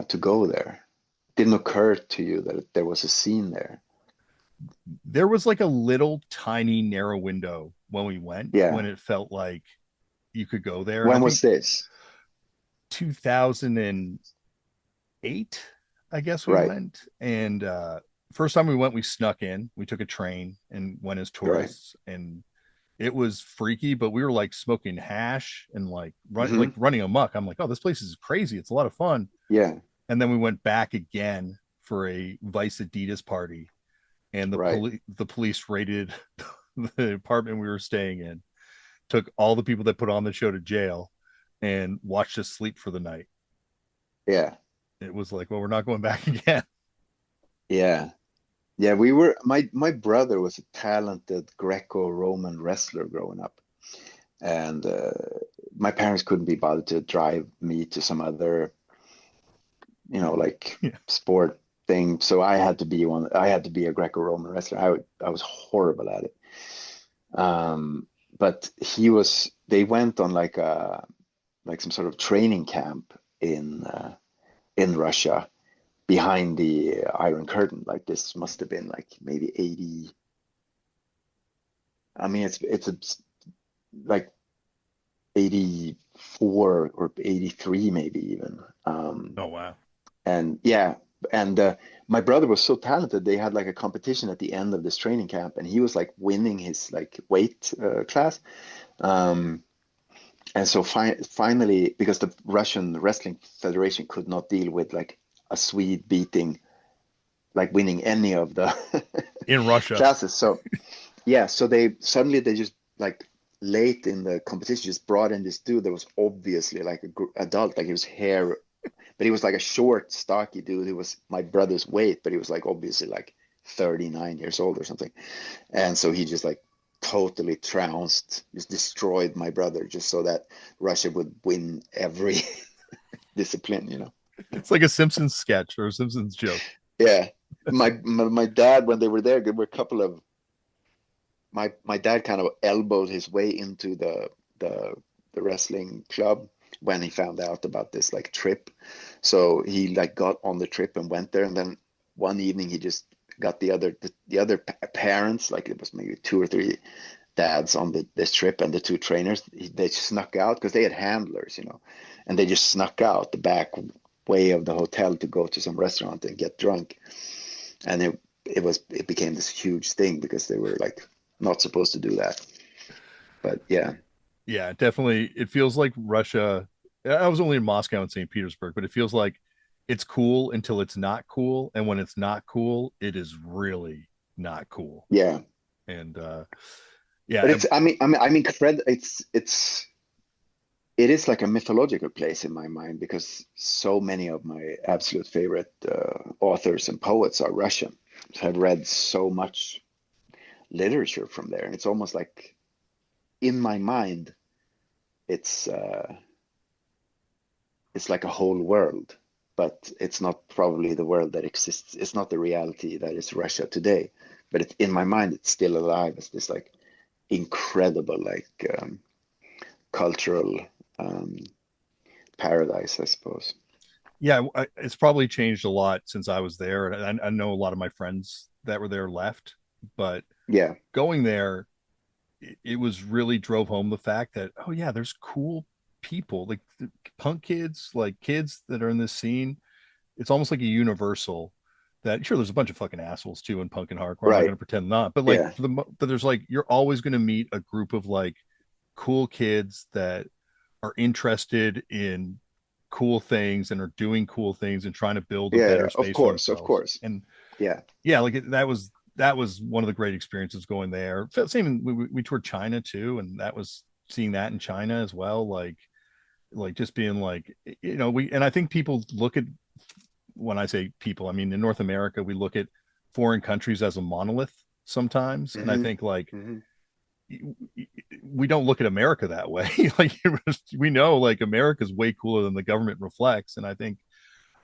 to go there. Didn't occur to you that there was a scene there. There was like a little tiny narrow window when we went, when Yeah. it felt like you could go there, and I When think was this? 2008, I guess we Right. went. And first time we went, we snuck in. We took a train and went as Right. tourists, and it was freaky. But we were like smoking hash and hmm running amok. I'm like, oh, this place is crazy. It's a lot of fun. Yeah. And then we went back again for a Vice Adidas party, and Right. the police raided the apartment we were staying in, took all the people that put on the show to jail, and watched us sleep for the night. Yeah. It was like, well, we're not going back again. Yeah. Yeah. My brother was a talented Greco-Roman wrestler growing up. And my parents couldn't be bothered to drive me to some other, like Yeah. sport thing. So I had to be one. I had to be a Greco-Roman wrestler. I was horrible at it. But they went on like some sort of training camp in Russia behind the Iron Curtain. Like this must have been like maybe 80. I mean, it's like 84 or 83 maybe even. Oh, wow. And yeah, and my brother was so talented. They had like a competition at the end of this training camp, and he was like winning his like weight class. Um, and so finally, because the Russian Wrestling Federation could not deal with like a Swede winning any of the In Russia. classes. So yeah, so they suddenly they just like late in the competition, just brought in this dude that was obviously like a adult, like he was hair, but he was like a short, stocky dude who was my brother's weight, but he was like obviously like 39 years old or something. And so he just like totally trounced, just destroyed my brother just so that Russia would win every discipline, you know. It's like a Simpsons sketch or a Simpsons joke. Yeah. That's My dad, when they were there were a couple of my dad kind of elbowed his way into the the wrestling club when he found out about this like trip. So he like got on the trip and went there, and then one evening he just got the other parents, like it was maybe two or three dads on this trip, and the two trainers, they snuck out because they had handlers, you know, and they just snuck out the back way of the hotel to go to some restaurant and get drunk. And it became this huge thing because they were like not supposed to do that. But yeah, yeah, definitely. It feels like Russia. I was only in Moscow and St. Petersburg, but it feels like it's cool until it's not cool, and when it's not cool, it is really not cool. yeah. And But yeah, it's it is like a mythological place in my mind because so many of my absolute favorite authors and poets are Russian. So I've read so much literature from there, and it's almost like in my mind, it's uh, it's like a whole world, but it's not probably the world that exists. It's not the reality that is Russia today, but it's in my mind, it's still alive as this like incredible like cultural um, paradise, I suppose. yeah, it's probably changed a lot since I was there, and I know a lot of my friends that were there left, but Yeah, going there, it was really drove home the fact that, oh yeah, there's cool people like the punk kids, like kids that are in this scene. It's almost like a universal that, sure, there's a bunch of fucking assholes too in punk and hardcore. I'm not right. going to pretend not, but like Yeah, but there's like, you're always going to meet a group of like cool kids that are interested in cool things and are doing cool things and trying to build a yeah, yeah. better space for Of themselves. course. And Yeah, yeah, like that was one of the great experiences going there. Same, we toured China too, and that was seeing that in China as well. Like just being like, we, and I think people look at, when I say people, I mean in North America, we look at foreign countries as a monolith sometimes, and I hmm think like hmm we don't look at America that way. Like we know like America's way cooler than the government reflects, and I think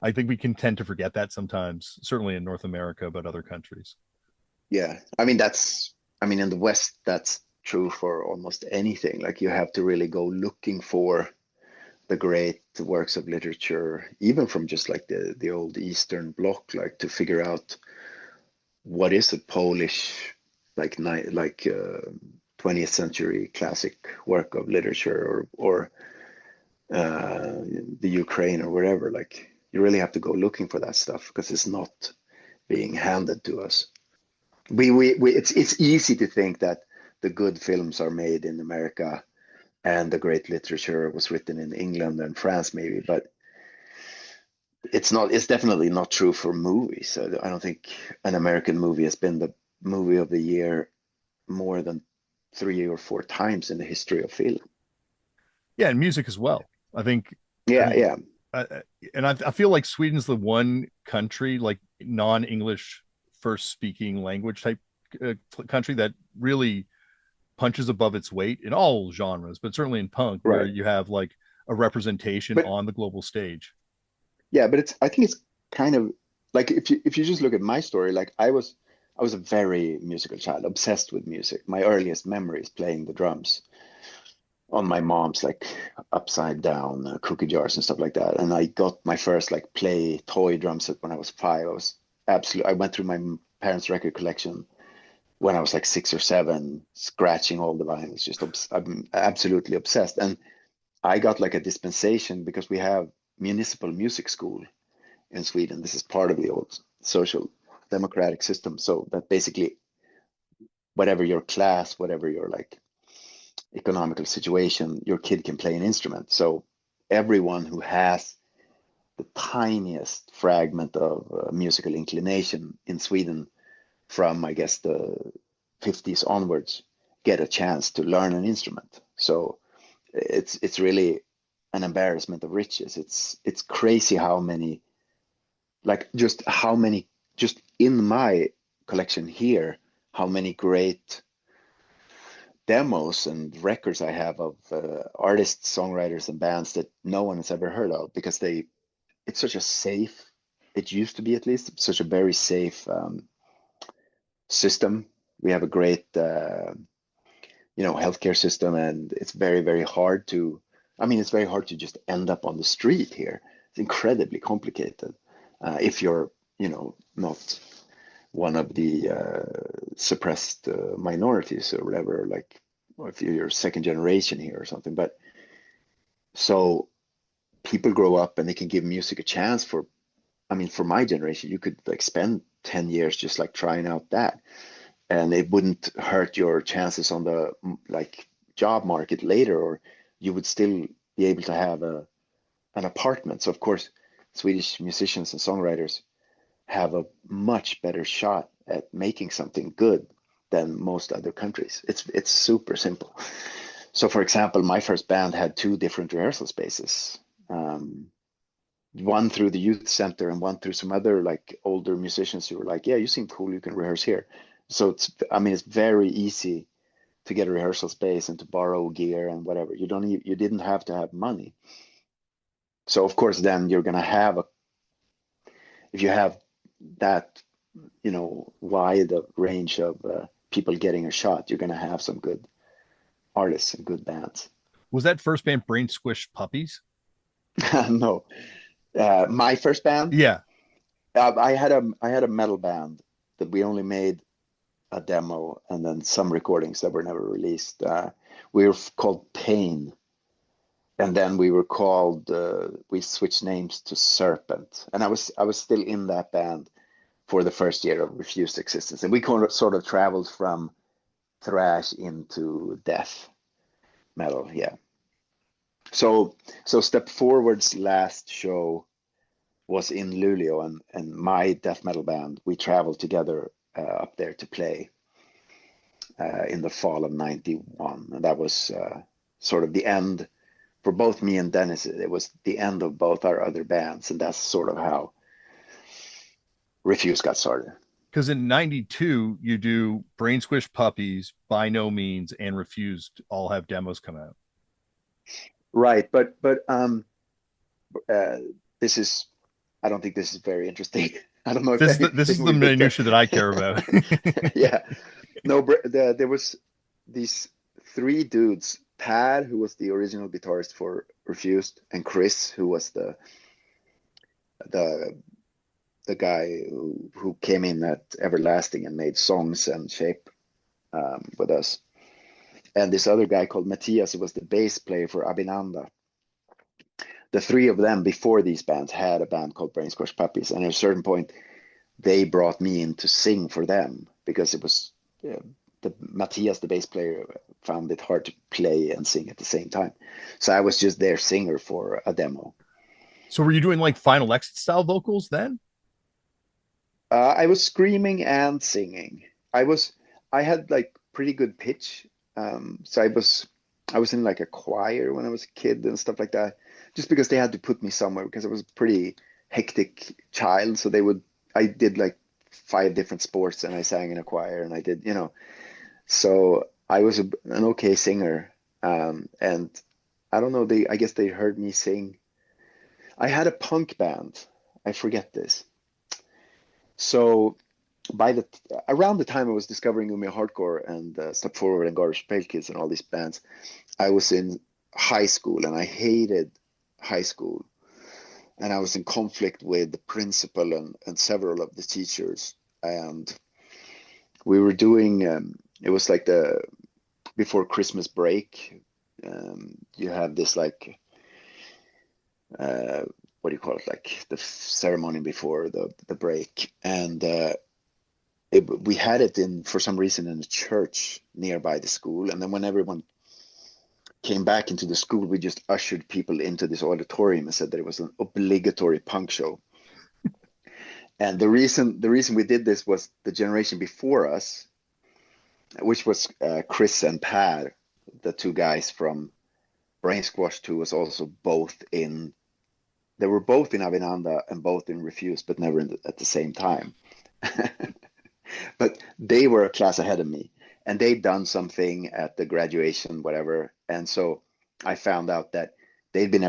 we can tend to forget that sometimes, certainly in North America, but other countries. yeah. I mean, in the West, that's true for almost anything. Like you have to really go looking for the great works of literature, even from just like the old Eastern Bloc, like to figure out what is a Polish like 20th century classic work of literature or the Ukraine or wherever. Like you really have to go looking for that stuff because it's not being handed to us. It's easy to think that the good films are made in America and the great literature was written in England and France maybe, but it's definitely not true for movies. I don't think an American movie has been the movie of the year more than 3 or 4 times in the history of film. Yeah, and music as well. I think, I Yeah, think, yeah, uh, and I feel like Sweden's the one country, like non-English first speaking language type country, that really punches above its weight in all genres, but certainly in punk, where right. you have like a representation But on the global stage. yeah, but I think it's kind of like if you just look at my story, like I was a very musical child, obsessed with music. My earliest memories playing the drums on my mom's like upside down cookie jars and stuff like that. And I got my first like play toy drum set when I was 5. I was absolutely, I went through my parents' record collection when I was like 6 or 7, scratching all the vinyls. I'm absolutely obsessed. And I got like a dispensation because we have municipal music school in Sweden. This is part of the old social democratic system. So that basically whatever your class, whatever your like economical situation, your kid can play an instrument. So everyone who has the tiniest fragment of musical inclination in Sweden from, I guess, the 50s onwards get a chance to learn an instrument. So it's really an embarrassment of riches. It's crazy how many, like just how many, just in my collection here, how many great demos and records I have of artists, songwriters, and bands that no one has ever heard of, because it's such a safe, it used to be at least, such a very safe system. We have a great healthcare system, and it's very, very hard to, I mean, it's very hard to just end up on the street here. It's incredibly complicated if you're, not one of the suppressed minorities or whatever, like, or if you're second generation here or something. But so people grow up and they can give music a chance for, I mean, for my generation, you could like spend 10 years just like trying out that, and it wouldn't hurt your chances on the like job market later, or you would still be able to have an apartment. So of course, Swedish musicians and songwriters have a much better shot at making something good than most other countries. It's super simple. So for example, my first band had two different rehearsal spaces. One through the youth center and one through some other like older musicians who were like, yeah, you seem cool, you can rehearse here. So I mean, it's very easy to get a rehearsal space and to borrow gear and whatever. You didn't have to have money. So of course, then you're gonna have if you have that, wide range of people getting a shot, you're gonna have some good artists and good bands. Was that first band Brain Squish Puppies? No, my first band, Yeah. I had a metal band that we only made a demo and then some recordings that were never released. We were called Pain, and then we were called. We switched names to Serpent, and I was still in that band for the first year of Refused existence, and we sort of traveled from thrash into death metal. Yeah. So Step Forward's last show was in Luleå, and my death metal band, we traveled together up there to play in the fall of '91, and that was sort of the end for both me and Dennis. It was the end of both our other bands, and that's sort of how Refuse got started. Because in 92, you do Brain Squish Puppies, By No Means, and Refused all have demos come out. Right, but uh, this is, I don't think this is very interesting. I don't know if This is anything the we would care. minutia that I care about. Yeah, no, there was these three dudes: Tad, who was the original guitarist for Refused, and Chris, who was the the guy who came in at Everlasting and made songs and shape with us, and this other guy called Matthias, who was the bass player for Abinanda. The three of them before these bands had a band called Brain Squash Puppies, and at a certain point they brought me in to sing for them because it was the Matthias, the bass player, found it hard to play and sing at the same time. So I was just their singer for a demo. So were you doing like Final Exit style vocals then? I was screaming and singing. I had like pretty good pitch. So I was in like a choir when I was a kid and stuff like that, just because they had to put me somewhere because I was a pretty hectic child. So I did like five different sports and I sang in a choir and I did, so I was an okay singer. And I don't know, I guess they heard me sing. I had a punk band. I forget this. So around the time I was discovering Umeå Hardcore and Step Forward and Garbage Pail Kids and all these bands, I was in high school and I hated high school. And I was in conflict with the principal and several of the teachers. And we were doing, it was like before Christmas break. You have this like, what do you call it? Like the ceremony before the break. And we had it for some reason in a church nearby the school. And then when everyone came back into the school, we just ushered people into this auditorium and said that it was an obligatory punk show. And the reason we did this was the generation before us which was Chris and Per, the two guys from Brain Squash 2 was also both in, they were both in Avinanda and both in Refuse, but never at the same time. But they were a class ahead of me and they'd done something at the graduation, whatever. And so I found out that they'd been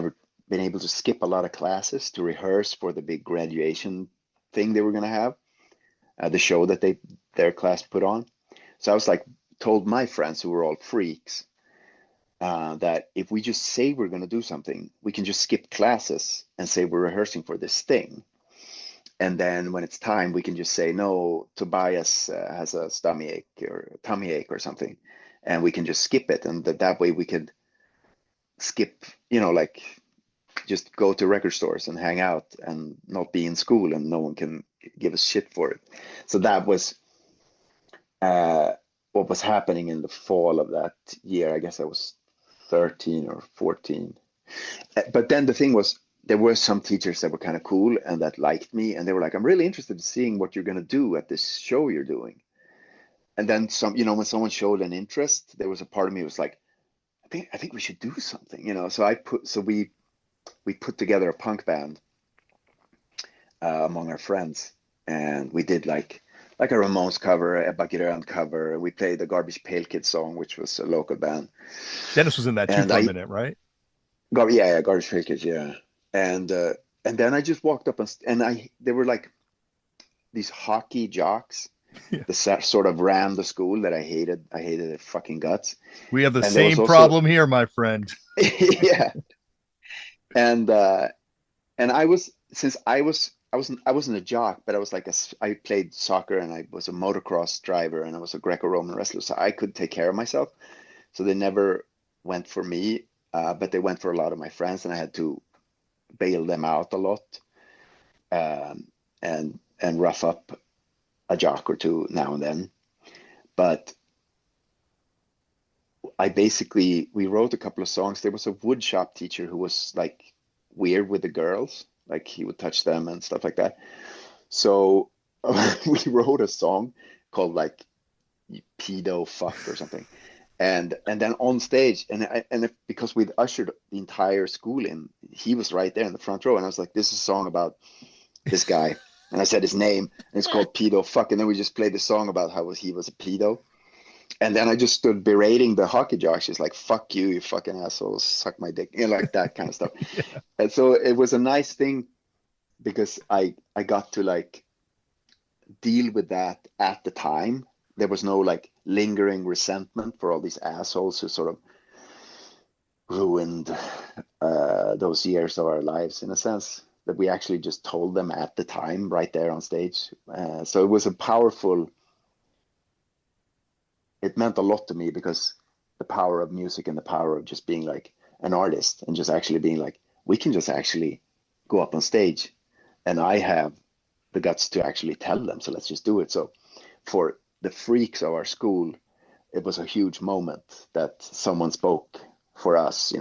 able to skip a lot of classes to rehearse for the big graduation thing they were going to have, the show that their class put on. So I was like, told my friends who were all freaks that if we just say we're going to do something, we can just skip classes and say we're rehearsing for this thing. And then when it's time, we can just say, no, Tobias has a stomach ache or a tummy ache or something. And we can just skip it. And that way we could skip, like just go to record stores and hang out and not be in school and no one can give us shit for it. So that was uh, what was happening in the fall of that year. I guess I was 13 or 14. But then the thing was, there were some teachers that were kind of cool and that liked me, and they were like, "I'm really interested in seeing what you're going to do at this show you're doing." And then some, when someone showed an interest, there was a part of me was like, I think we should do something. So we put together a punk band among our friends, and we did like a Ramones cover, a Ebba Grön cover. We played the Garbage Pail Kids song, which was a local band, Dennis was in that too and for a minute, right? yeah, Garbage Pail Kids, yeah. And uh, and then I just walked up and they were like these hockey jocks Yeah. that sort of ran the school that I hated. I hated their fucking guts. We have the And there was same also problem here, my friend. yeah, and and I was since I wasn't a jock, but I was like I played soccer and I was a motocross driver and I was a Greco-Roman wrestler, so I could take care of myself. So they never went for me, but they went for a lot of my friends, and I had to bail them out a lot, and rough up a jock or two now and then. But we wrote a couple of songs. There was a wood shop teacher who was like weird with the girls, like he would touch them and stuff like that. So we wrote a song called like pedo fuck or something. And then on stage, because we'd ushered the entire school in, he was right there in the front row, and I was like, "This is a song about this guy," and I said his name, and it's called Pedo Fuck, and then we just played the song about how he was a pedo, and then I just stood berating the hockey jocks, just like "fuck you, you fucking assholes, suck my dick," like that kind of stuff. Yeah. And so it was a nice thing because I got to like deal with that at the time. There was no like lingering resentment for all these assholes who sort of ruined those years of our lives, in a sense, that we actually just told them at the time right there on stage. So it was a powerful, it meant a lot to me because the power of music and the power of just being like an artist and just actually being like, we can just actually go up on stage and I have the guts to actually tell them. So let's just do it. So for the freaks of our school, it was a huge moment that someone spoke for us.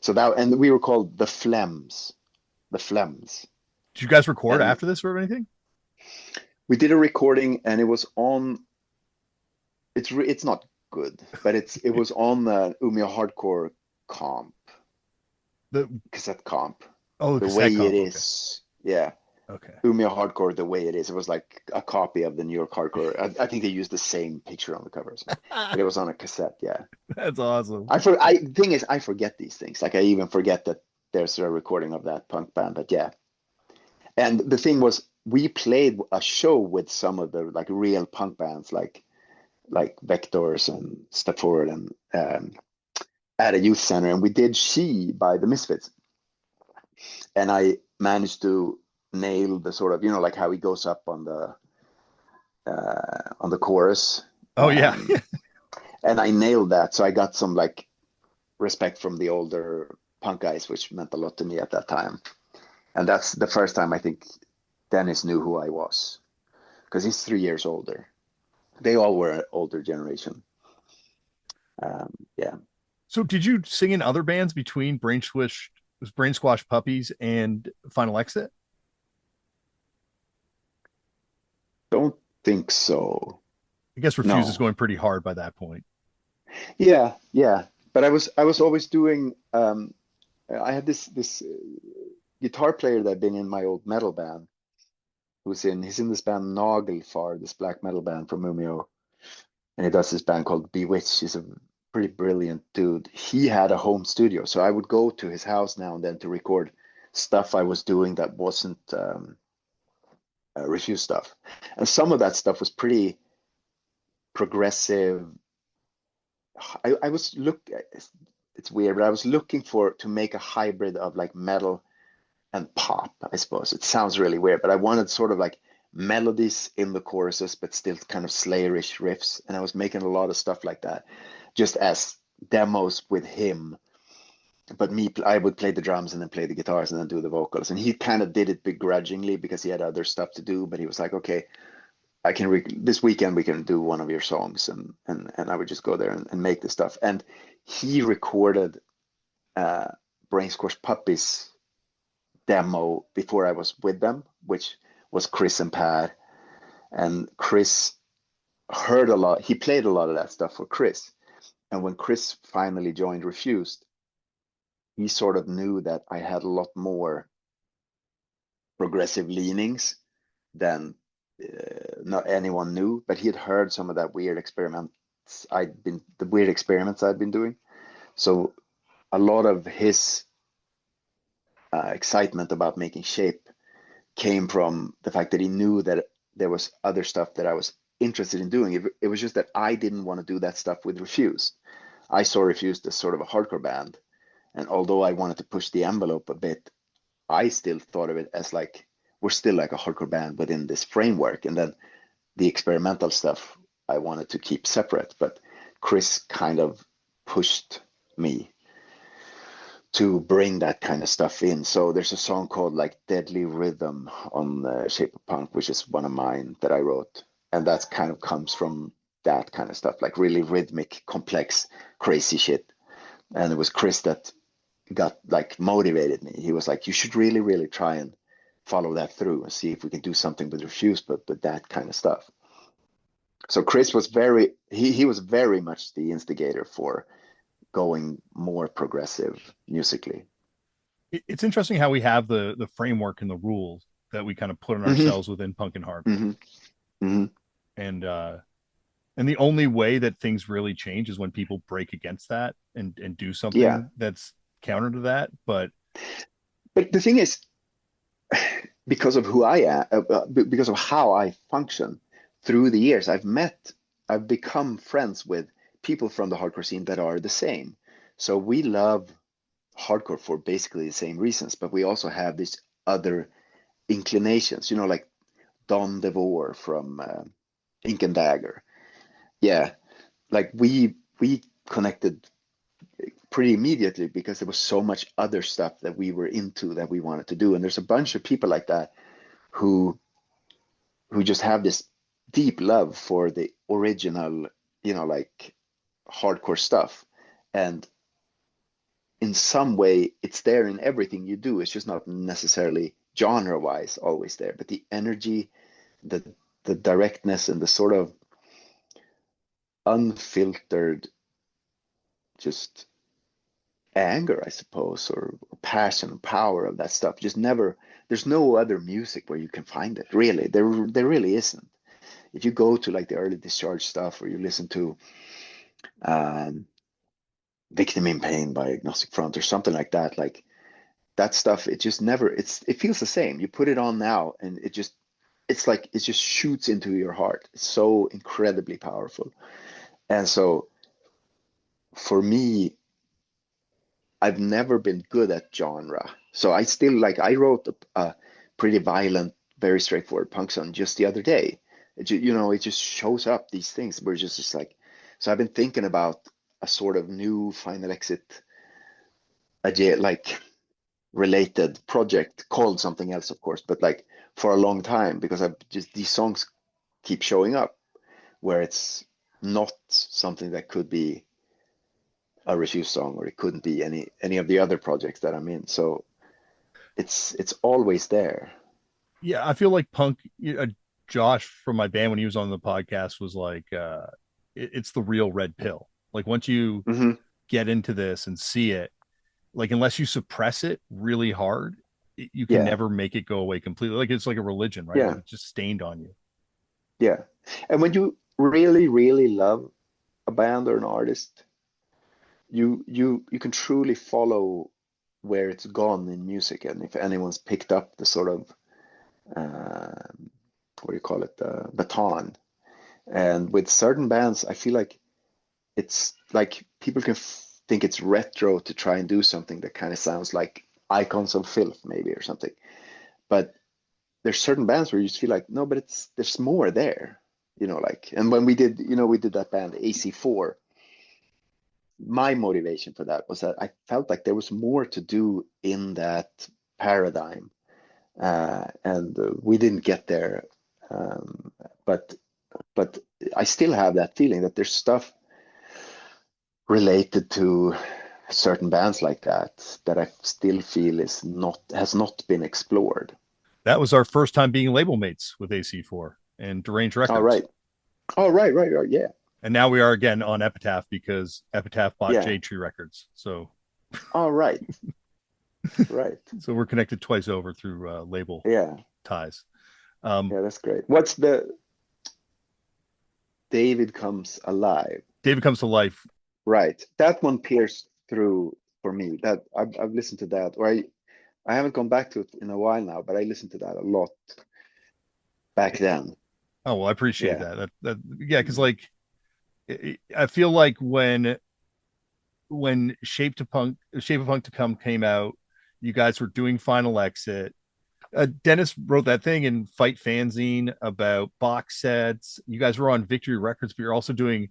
So that, and we were called the Phlegms, the Phlegms. Did you guys record And after this or anything? we did a recording and it was on, it's not good, but it was on the Umeå Hardcore comp, The cassette comp, Oh, the the cassette way it comp. Okay. is. Yeah. Okay. Umeå Hardcore, the way it is. It was like a copy of the New York Hardcore. I think they used the same picture on the cover or something, but it was on a cassette. Yeah. That's awesome. Thing is, I forget these things. Like I even forget that there's a recording of that punk band. But yeah, and the thing was, we played a show with some of the like real punk bands, like Vectors and Step Forward, and at a youth center, and we did "She" by the Misfits, and I managed to nail the sort of like how he goes up on the chorus, Oh yeah. um, and I nailed that. So I got some like respect from the older punk guys, which meant a lot to me at that time. And that's the first time I think Dennis knew who I was because he's 3 years older. They all were an older generation. Yeah, So did you sing in other bands between Brain Squash Puppies and Final Exit? don't think so. I guess Refuse is No. going pretty hard by that point. Yeah, yeah. But I was always doing I had this guitar player that had been in my old metal band he's in this band Nagelfar, this black metal band from Umeå, and he does this band called Bewitched. He's a pretty brilliant dude. He had a home studio, so I would go to his house now and then to record stuff I was doing that wasn't Refuse stuff. And some of that stuff was pretty progressive. I was it's weird, but I was looking for to make a hybrid of like metal and pop, I suppose. It sounds really weird, but I wanted sort of like melodies in the choruses, but still kind of Slayerish riffs. And I was making a lot of stuff like that, just as demos with him. But me, I would play the drums and then play the guitars and then do the vocals. And he kind of did it begrudgingly because he had other stuff to do. But he was like, "Okay, I can this weekend we can do one of your songs," and I would just go there and make the stuff. And he recorded uh, Brain Squash Puppies demo before I was with them, which was Chris and Pat. And Chris heard a lot. He played a lot of that stuff for Chris. And when Chris finally joined Refused, he sort of knew that I had a lot more progressive leanings than not anyone knew. But he had heard some of that the weird experiments I'd been doing. So a lot of his excitement about making Shape came from the fact that he knew that there was other stuff that I was interested in doing. It was just that I didn't want to do that stuff with Refuse. I saw Refuse as sort of a hardcore band, and although I wanted to push the envelope a bit, I still thought of it as like we're still like a hardcore band within this framework, and then the experimental stuff I wanted to keep separate. But Chris kind of pushed me to bring that kind of stuff in. So there's a song called like Deadly Rhythm on Shape of Punk, which is one of mine that I wrote. And that kind of comes from that kind of stuff, like really rhythmic, complex, crazy shit. And it was Chris that got like motivated me. He was like, you should really, really try and follow that through and see if we can do something with Refuse, but with that kind of stuff. So Chris was he was very much the instigator for going more progressive musically. It's interesting how we have the framework and the rules that we kind of put on Hmm. ourselves within punk and hardcore. Hmm. Hmm. And the only way that things really change is when people break against that and do Yeah, something that's counter to that. But but the thing is, because of who I am, because of how I function through the years, I've become friends with people from the hardcore scene that are the same. So we love hardcore for basically the same reasons, but we also have these other inclinations, like Don DeVore from Ink and Dagger. Yeah, like we connected pretty immediately because there was so much other stuff that we were into that we wanted to do, and there's a bunch of people like that who just have this deep love for the original, like hardcore stuff. And in some way, it's there in everything you do. It's just not necessarily genre wise always there, but the energy, the directness, and the sort of unfiltered just anger, I suppose, or passion and power of that stuff. Just never, there's no other music where you can find it, really. There really isn't. If you go to like the early discharge stuff or you listen to um, Victim in Pain by Agnostic Front or something like that, like that stuff, it just never, it feels the same. You put it on now and it's like, it just shoots into your heart. It's so incredibly powerful. And so for me, I've never been good at genre. So I still like, I wrote a pretty violent, very straightforward punk song just the other day. It just shows up these things. We're just like, so I've been thinking about a sort of new Final Exit, like related project called something else, of course, but like for a long time because I've just, these songs keep showing up where it's not something that could be a Refuse song or it couldn't be any of the other projects that I'm in. So it's always there. yeah, I feel like punk. Josh from my band when he was on the podcast was like, it's the real red pill. Like once you Hmm. get into this and see it, like unless you suppress it really hard, you can Yeah, never make it go away completely. Like it's like a religion, right? Like yeah, it's just stained on you. yeah. And when you really, really love a band or an artist, you can truly follow where it's gone in music, and if anyone's picked up the sort of what do you call it, the baton. And with certain bands, I feel like it's like people can think it's retro to try and do something that kind of sounds like Icons of Filth, maybe, or something. But there's certain bands where you just feel like, no, but it's there's more there, like. And when we did that band AC4, my motivation for that was that I felt like there was more to do in that paradigm, and we didn't get there. Um, but but I still have that feeling that there's stuff related to certain bands like that I still feel has not been explored. That was our first time being label mates with AC4 and Deranged All Records. right. Oh, right, right, right. Yeah, And now we are again on Epitaph because Epitaph bought yeah. Jade Tree Records. All right, right. So we're connected twice over through label Yeah, ties. Um, yeah. That's great. What's the David Comes Alive? David Comes to Life. Right. That one pierced through for me. That I've listened to that, or I haven't gone back to it in a while now, but I listened to that a lot back then. Oh well, I appreciate Yeah. that. Yeah, because like I feel like when Shape of Punk to Come came out, you guys were doing Final Exit. Dennis wrote that thing in Fight Fanzine about box sets. You guys were on Victory Records, but you're also doing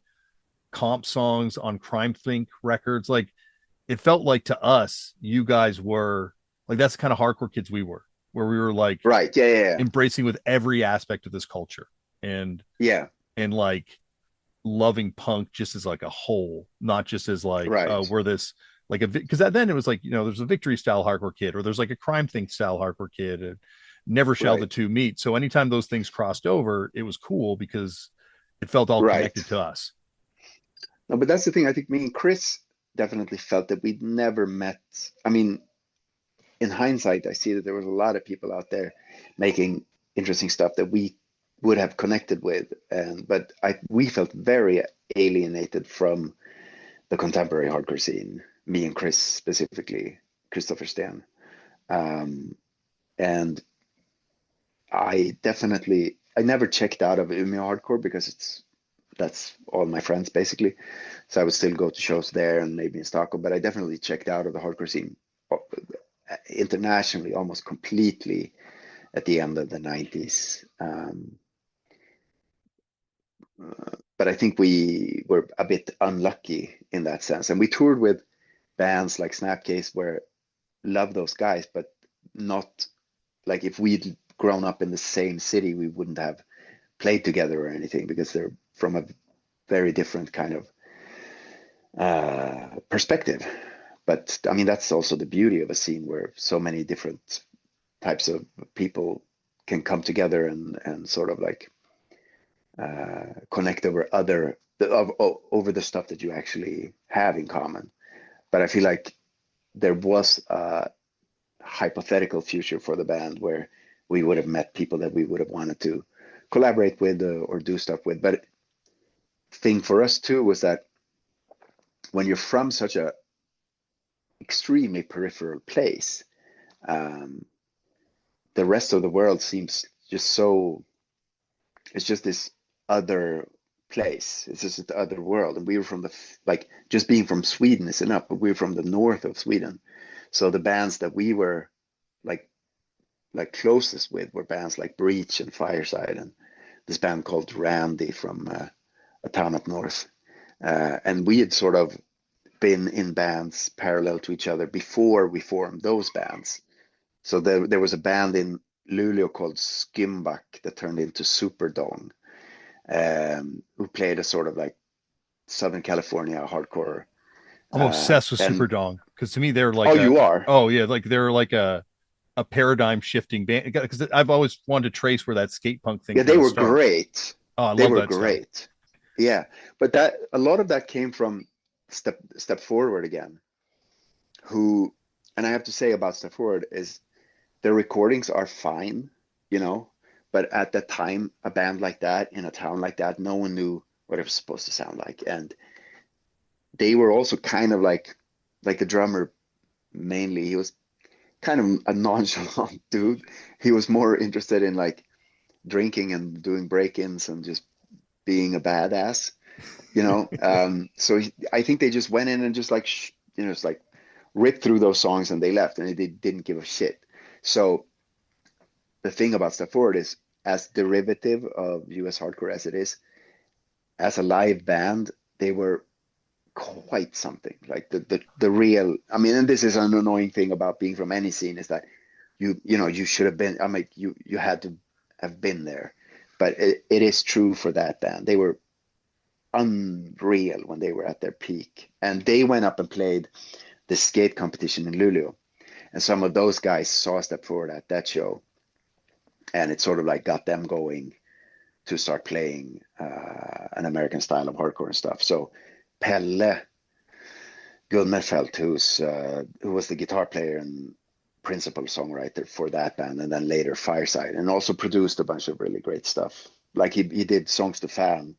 comp songs on Crime Think Records. Like it felt like to us, you guys were like that's the kind of hardcore kids we were, where we were like Right. Yeah. Yeah. embracing with every aspect of this culture and Yeah. and like loving punk just as like a whole, not just as like Right. we're this like a because then it was like there's a Victory style hardcore kid or there's like a Crime Think style hardcore kid. And never shall the Right. two meet. So anytime those things crossed over, it was cool because it felt all Right. connected to us. No, but that's the thing. I think me and Chris definitely felt that we'd never met. I mean, in hindsight, I see that there was a lot of people out there making interesting stuff that we would have connected with, and but we felt very alienated from the contemporary hardcore scene. Me and Chris specifically, Christopher Stan, um, and I never checked out of Umeå hardcore because that's all my friends basically. So I would still go to shows there and maybe in Stockholm, but I definitely checked out of the hardcore scene internationally almost completely at the end of the 90s. But I think we were a bit unlucky in that sense. And we toured with bands like Snapcase where love those guys, but not like if we'd grown up in the same city, we wouldn't have played together or anything because they're from a very different kind of perspective. But I mean, that's also the beauty of a scene where so many different types of people can come together and sort of like connect over the stuff that you actually have in common. But I feel like there was a hypothetical future for the band where we would have met people that we would have wanted to collaborate with or do stuff with. But thing for us too was that when you're from such a extremely peripheral place, um, the rest of the world seems just so it's just this other place. It's just the other world. And we were from like just being from Sweden is enough, but we were from the north of Sweden. So the bands that we were like like closest with were bands like Breach and Fireside and this band called Randy from a town up north. And we had sort of been in bands parallel to each other before we formed those bands. So there was a band in Luleå called Skimback that turned into Superdome, who played a sort of like Southern California hardcore. I'm obsessed with And Superdong because to me they're like oh, you are? oh yeah, like they're like a a paradigm shifting band, because I've always wanted to trace where that skate punk thing Yeah, kind they of were starts. great. Oh, I They love were that stuff. great. Yeah, but that a lot of that came from Step Forward again, who, and I have to say about Step Forward is their recordings are fine, you know, but at that time, a band like that in a town like that, no one knew what it was supposed to sound like, and they were also kind of like the drummer mainly. He was kind of a nonchalant dude. He was more interested in like drinking and doing break-ins and just being a badass, you know. I think they just went in and just like just like ripped through those songs and they left and they didn't give a shit. So the thing about Step Forward is, as derivative of US hardcore as it is, as a live band, they were quite something. Like the real, I mean, and this is an annoying thing about being from any scene is that you should have been. I mean, you had to have been there, but it is true for that band. They were unreal when they were at their peak, and they went up and played the skate competition in Luleå, and some of those guys saw Step Forward at that show, and it sort of like got them going to start playing an American style of hardcore and stuff. So Pelle Gunnefelt, who was the guitar player and principal songwriter for that band, and then later Fireside, and also produced a bunch of really great stuff. Like he did Songs to Fan,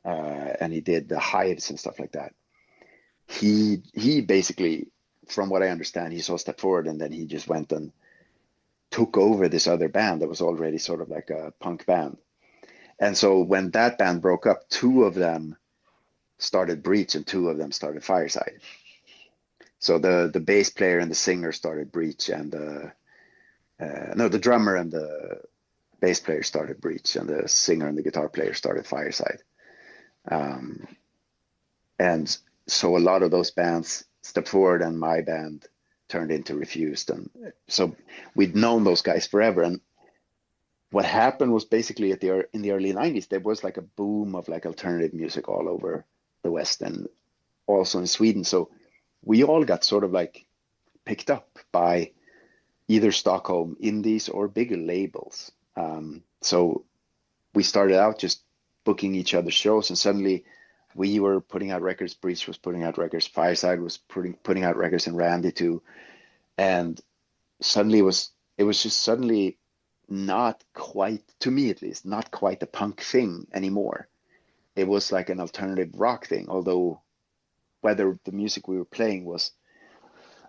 and he did the Hives and stuff like that. He basically, from what I understand, he saw Step Forward, and then he just went and took over this other band that was already sort of like a punk band. And so when that band broke up, two of them started Breach and two of them started Fireside. So the bass player and the singer started Breach, and no, the drummer and the bass player started Breach, and the singer and the guitar player started Fireside. Um, and so a lot of those bands, Step Forward and my band, turned into Refused, and so we'd known those guys forever. And what happened was basically in the early '90s, there was like a boom of like alternative music all over the West and also in Sweden. So we all got sort of like picked up by either Stockholm indies or bigger labels. So we started out just booking each other's shows, and suddenly we were putting out records. Breach was putting out records. Fireside was putting out records, and Randy too. And suddenly it was just suddenly not quite, to me at least, not quite a punk thing anymore. It was like an alternative rock thing, although whether the music we were playing was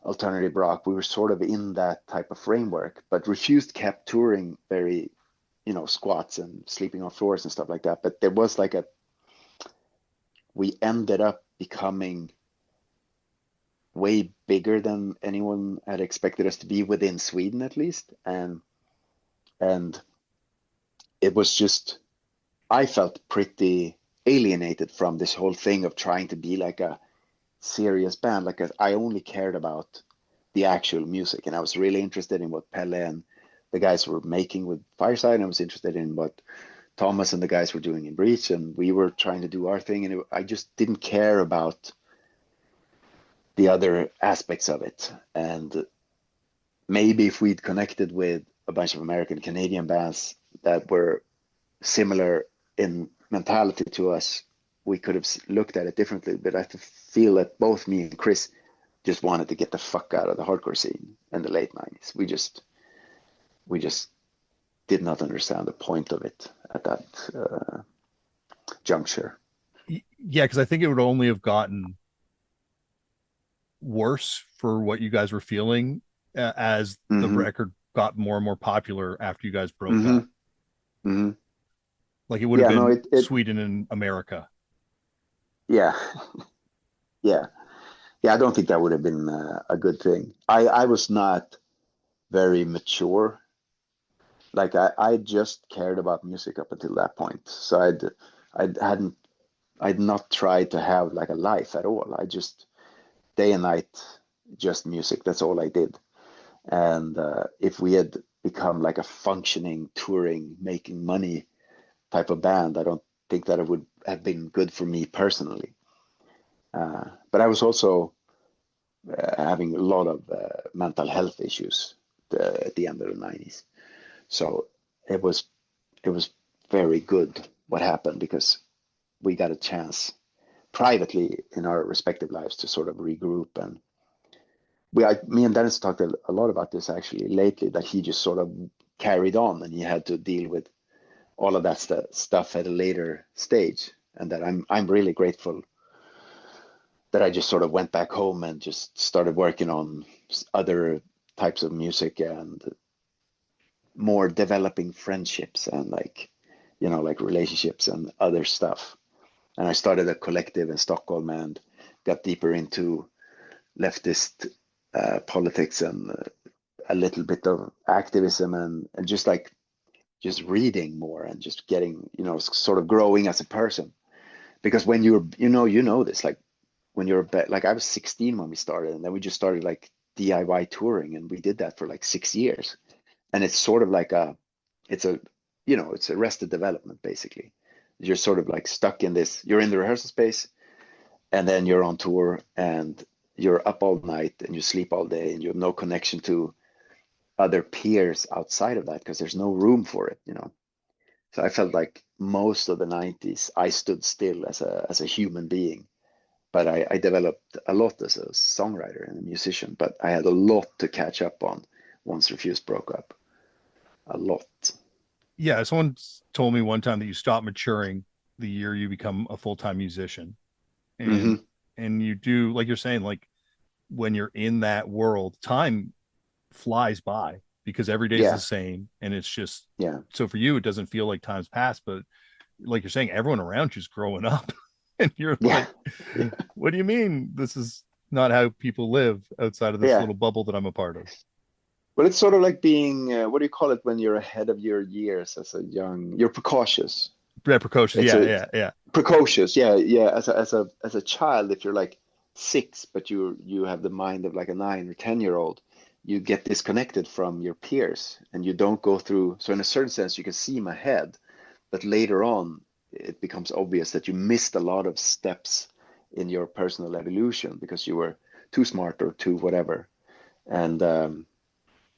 alternative rock, we were sort of in that type of framework. But Refused kept touring very, squats and sleeping on floors and stuff like that. But there was like we ended up becoming way bigger than anyone had expected us to be within Sweden, at least. And it was just, I felt pretty alienated from this whole thing of trying to be like a serious band. Like I only cared about the actual music, and I was really interested in what Pelle and the guys were making with Fireside, and I was interested in what Thomas and the guys were doing in Breach, and we were trying to do our thing, and I just didn't care about the other aspects of it. And maybe if we'd connected with a bunch of American Canadian bands that were similar in mentality to us, we could have looked at it differently. But I feel that both me and Chris just wanted to get the fuck out of the hardcore scene in the late '90s. We just did not understand the point of it at that juncture. Yeah, because I think it would only have gotten worse for what you guys were feeling as the Mm-hmm. record got more and more popular after you guys broke Mm-hmm. up. Mm-hmm. Like it would have Yeah, no, been it Sweden and America. yeah, yeah, yeah. I don't think that would have been a good thing. I was not very mature. Like I just cared about music up until that point. So I'd not tried to have like a life at all. I just day and night, just music. That's all I did. And if we had become like a functioning, touring, making money type of band, I don't think that it would have been good for me personally. But I was also having a lot of mental health issues at the end of the 90s. So it was it was very good what happened because we got a chance privately in our respective lives to sort of regroup. And me and Dennis talked a lot about this actually lately, that he just sort of carried on and he had to deal with all of that stuff at a later stage, and that I'm really grateful that I just sort of went back home and just started working on other types of music and more developing friendships and like, like relationships and other stuff. And I started a collective in Stockholm and got deeper into leftist politics and a little bit of activism and just reading more and just getting, sort of growing as a person. Because when you're, this, like when you're like I was 16 when we started, and then we just started like DIY touring, and we did that for like 6 years. And it's sort of like it's a, it's arrested development basically. You're sort of like stuck in this, you're in the rehearsal space, and then you're on tour and you're up all night and you sleep all day and you have no connection to other peers outside of that because there's no room for it. So I felt like most of the 90s I stood still as a human being, but I developed a lot as a songwriter and a musician, but I had a lot to catch up on once Refused broke up. A lot. Yeah, someone told me one time that you stop maturing the year you become a full-time musician. Hmm. And you do, like you're saying, like when you're in that world, time flies by because every day's the Yeah, same. And it's just, yeah, so for you, it doesn't feel like time's passed, but like you're saying, everyone around you's growing up. And you're yeah, like, yeah, what do you mean this is not how people live outside of this yeah. little bubble that I'm a part of? Well, it's sort of like being, what do you call it when you're ahead of your years as you're precocious. Yeah, precocious. It's Yeah, a yeah, yeah. precocious, yeah, yeah. As a child, if you're like 6, but you have the mind of like a 9 or 10 year old, you get disconnected from your peers, and you don't go through. So in a certain sense, you can see them ahead, but later on, it becomes obvious that you missed a lot of steps in your personal evolution because you were too smart or too whatever. And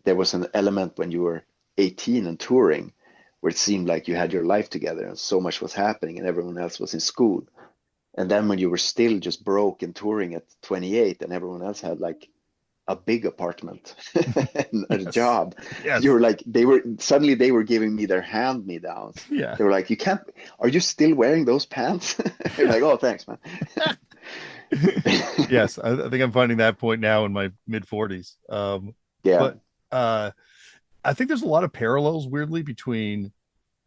there was an element when you were 18 and touring where it seemed like you had your life together and so much was happening and everyone else was in school. And then when you were still just broke and touring at 28 and everyone else had like a big apartment and a Yes. job, you Yes. were like, they were giving me their hand me downs. Yeah. They were like, you can't, are you still wearing those pants? You're like, oh, thanks, man. Yes. I think I'm finding that point now in my mid 40s. Yeah, But I think there's a lot of parallels, weirdly, between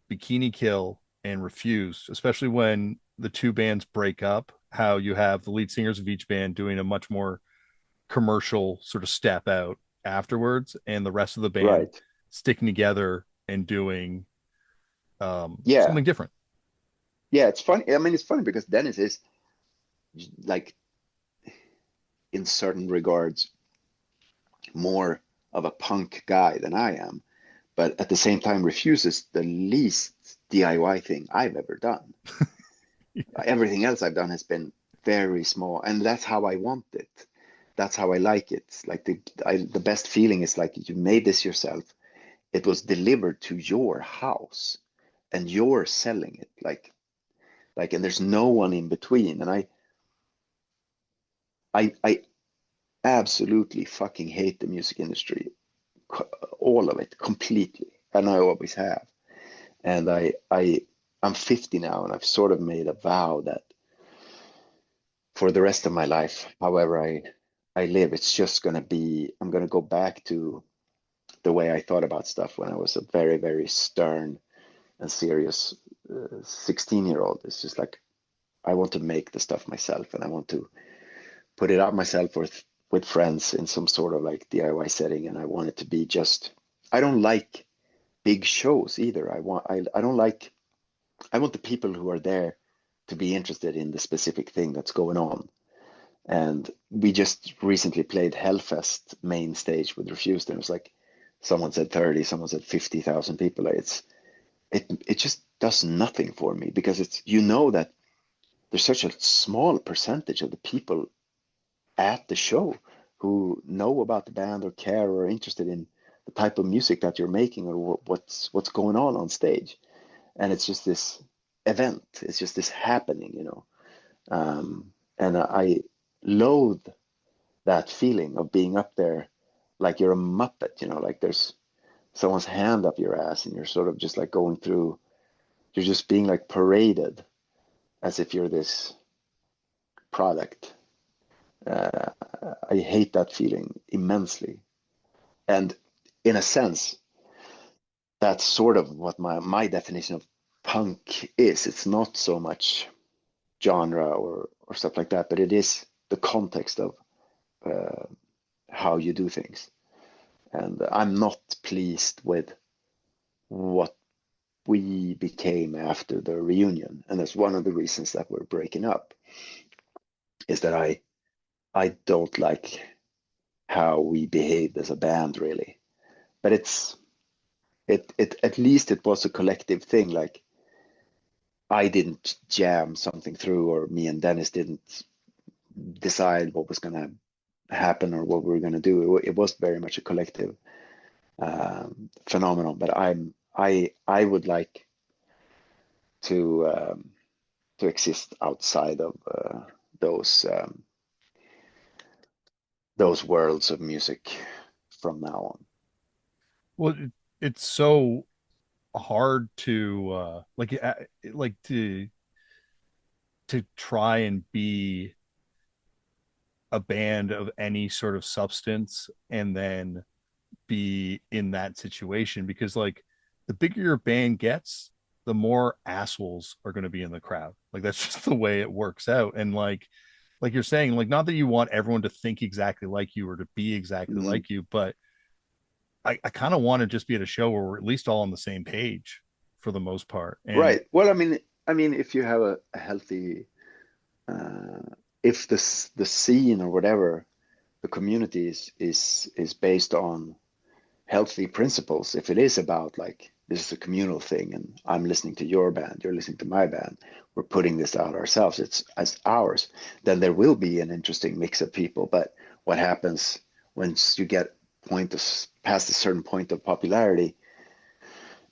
Bikini Kill and Refuse, especially when the two bands break up. How you have the lead singers of each band doing a much more commercial sort of step out afterwards, and the rest of the band right. sticking together and doing Yeah. something different. Yeah, it's funny. I mean, it's funny because Dennis is like, in certain regards, more of a punk guy than I am, but at the same time refuses the least DIY thing I've ever done. Everything else I've done has been very small, and that's how I want it. That's how I like it. Like the best feeling is like you made this yourself. It was delivered to your house, and you're selling it. And there's no one in between. And I absolutely fucking hate the music industry, all of it completely, and I always have. And I'm 50 now, and I've sort of made a vow that for the rest of my life, however I live, it's just gonna be I'm gonna go back to the way I thought about stuff when I was a very, very stern and serious 16-year-old. It's just like I want to make the stuff myself, and I want to put it out myself with friends in some sort of like DIY setting, and I want it to be just. I don't like big shows either. I don't like. I want the people who are there to be interested in the specific thing that's going on. And we just recently played Hellfest main stage with Refused, and it was like someone said 30, someone said 50,000 people. It just does nothing for me because it's that there's such a small percentage of the people at the show who know about the band or care or are interested in the type of music that you're making, or what's going on stage. And it's just this event. It's just this happening, you know. And I loathe that feeling of being up there like you're a Muppet, you know, like there's someone's hand up your ass and you're sort of just like going through, you're just being like paraded as if you're this product. Uh, I hate that feeling immensely. And in a sense, that's sort of what my definition of punk is. It's not so much genre or stuff like that, but it is the context of uh, how you do things. And I'm not pleased with what we became after the reunion. And that's one of the reasons that we're breaking up, is that I don't like how we behaved as a band really. But it at least it was a collective thing. Like I didn't jam something through, or me and Dennis didn't decide what was going to happen or what we were going to do. It was very much a collective phenomenon. But I would like to to exist outside of those those worlds of music from now on. Well, it's so hard to like to try and be a band of any sort of substance and then be in that situation, because like the bigger your band gets, the more assholes are going to be in the crowd. Like that's just the way it works out. And like you're saying, like not that you want everyone to think exactly like you or to be exactly Mhm. like you, but I kind of want to just be at a show where we're at least all on the same page for the most part. And Right. Well, I mean, if you have a healthy, uh, if the scene or whatever, the community is based on healthy principles, if it is about like this is a communal thing and I'm listening to your band, you're listening to my band, we're putting this out ourselves, it's as ours, then there will be an interesting mix of people. But what happens once you get past a certain point of popularity,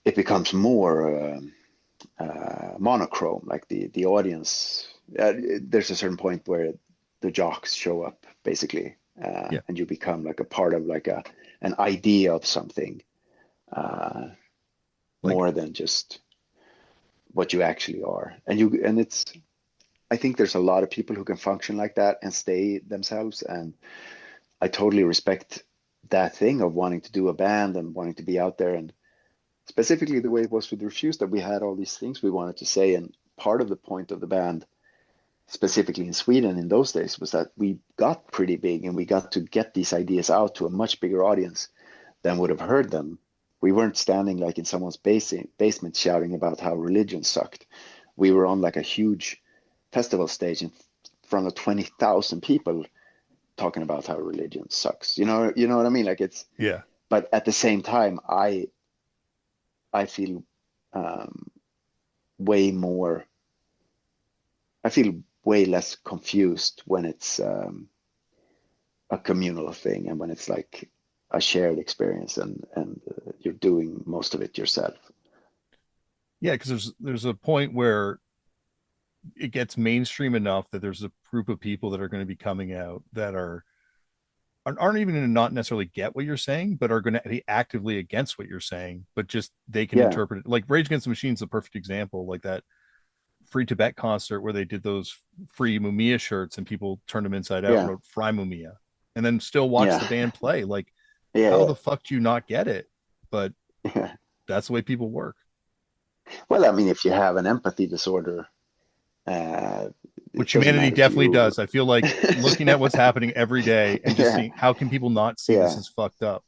it becomes more monochrome. Like the audience, there's a certain point where the jocks show up basically, yeah, and you become like a part of like a an idea of something, uh, like more than just what you actually are. And it's, I think there's a lot of people who can function like that and stay themselves. And I totally respect that thing of wanting to do a band and wanting to be out there. And specifically the way it was with Refuse, that we had all these things we wanted to say. And part of the point of the band, specifically in Sweden in those days, was that we got pretty big and we got to get these ideas out to a much bigger audience than would have heard them. We weren't standing like in someone's basement shouting about how religion sucked. We were on like a huge festival stage in front of 20,000 people talking about how religion sucks. You know what I mean? Like it's, yeah. but at the same time, I feel um, way more, I feel way less confused when it's a communal thing and when it's like a shared experience and you're doing most of it yourself. Yeah, because there's a point where it gets mainstream enough that there's a group of people that are going to be coming out that aren't even going to not necessarily get what you're saying, but are going to be actively against what you're saying, but just they can Yeah, interpret it. Like Rage Against the Machine is a perfect example, like that Free Tibet concert where they did those free Mumia shirts and people turned them inside out and yeah, wrote Fry Mumia, and then still watch yeah, the band play. Like, how yeah, the fuck do you not get it? But yeah. that's the way people work, Well, I mean, if you have an empathy disorder, uh, it which doesn't humanity matter if definitely you. does. I feel like looking at what's happening every day and just Yeah, seeing how can people not see this yeah, is fucked up.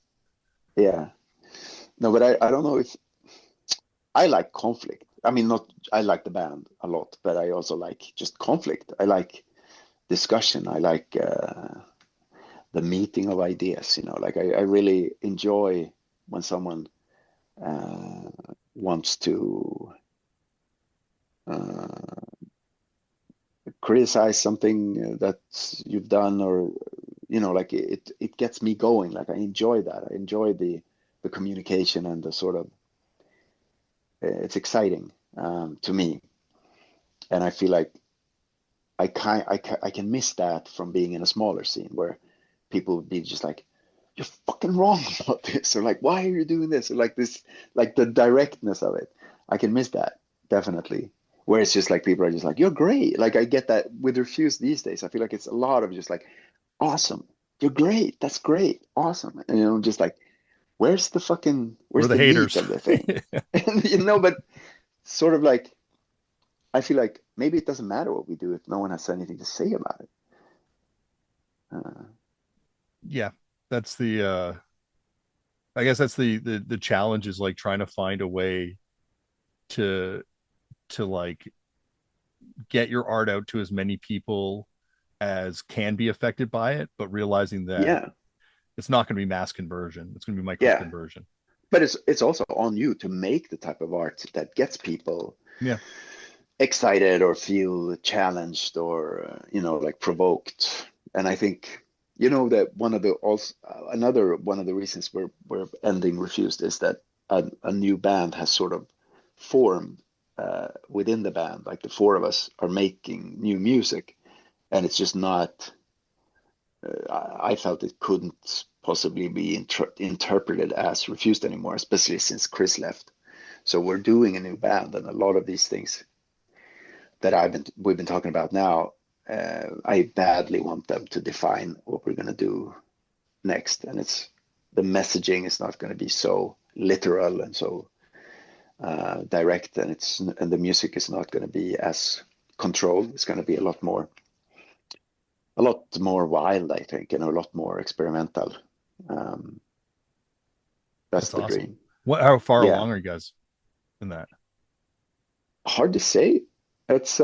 yeah. No, but I don't know if I like conflict. I mean, not I like the band a lot, but I also like just conflict. I like discussion. I like the meeting of ideas. You know, like I really enjoy when someone uh, wants to uh, criticize something that you've done, or like it gets me going. Like I enjoy that. I enjoy the the communication and the sort of it's exciting to me, and I feel like I can miss that from being in a smaller scene where people would be just like, "You're fucking wrong about this," or like, "Why are you doing this?" or like this, like the directness of it. I can miss that definitely. Where it's just like people are just like, "You're great." Like I get that with Refuse these days. I feel like it's a lot of just like, "Awesome, you're great, that's great, awesome," and just like, We're where's the the meat haters. of the thing? And but sort of like I feel like maybe it doesn't matter what we do if no one has anything to say about it. Uh, Yeah, that's the I guess that's the challenge is like trying to find a way to like get your art out to as many people as can be affected by it, but realizing that yeah, it's not going to be mass conversion. It's going to be micro yeah. conversion. But it's also on you to make the type of art that gets people Yeah, excited or feel challenged or like provoked. And I think that one of the also another one of the reasons we're ending Refused is that a new band has sort of formed within the band. Like the four of us are making new music, and it's just not. I felt it couldn't possibly be interpreted as Refused anymore, especially since Chris left. So we're doing a new band, and a lot of these things that we've been talking about now, I badly want them to define what we're going to do next, and it's the messaging is not going to be so literal and so direct, and the music is not going to be as controlled. It's going to be a lot more wild, I think, and a lot more experimental. Um, that's that's the awesome. dream. What? How far Yeah, along are you guys in that? hard to say. It's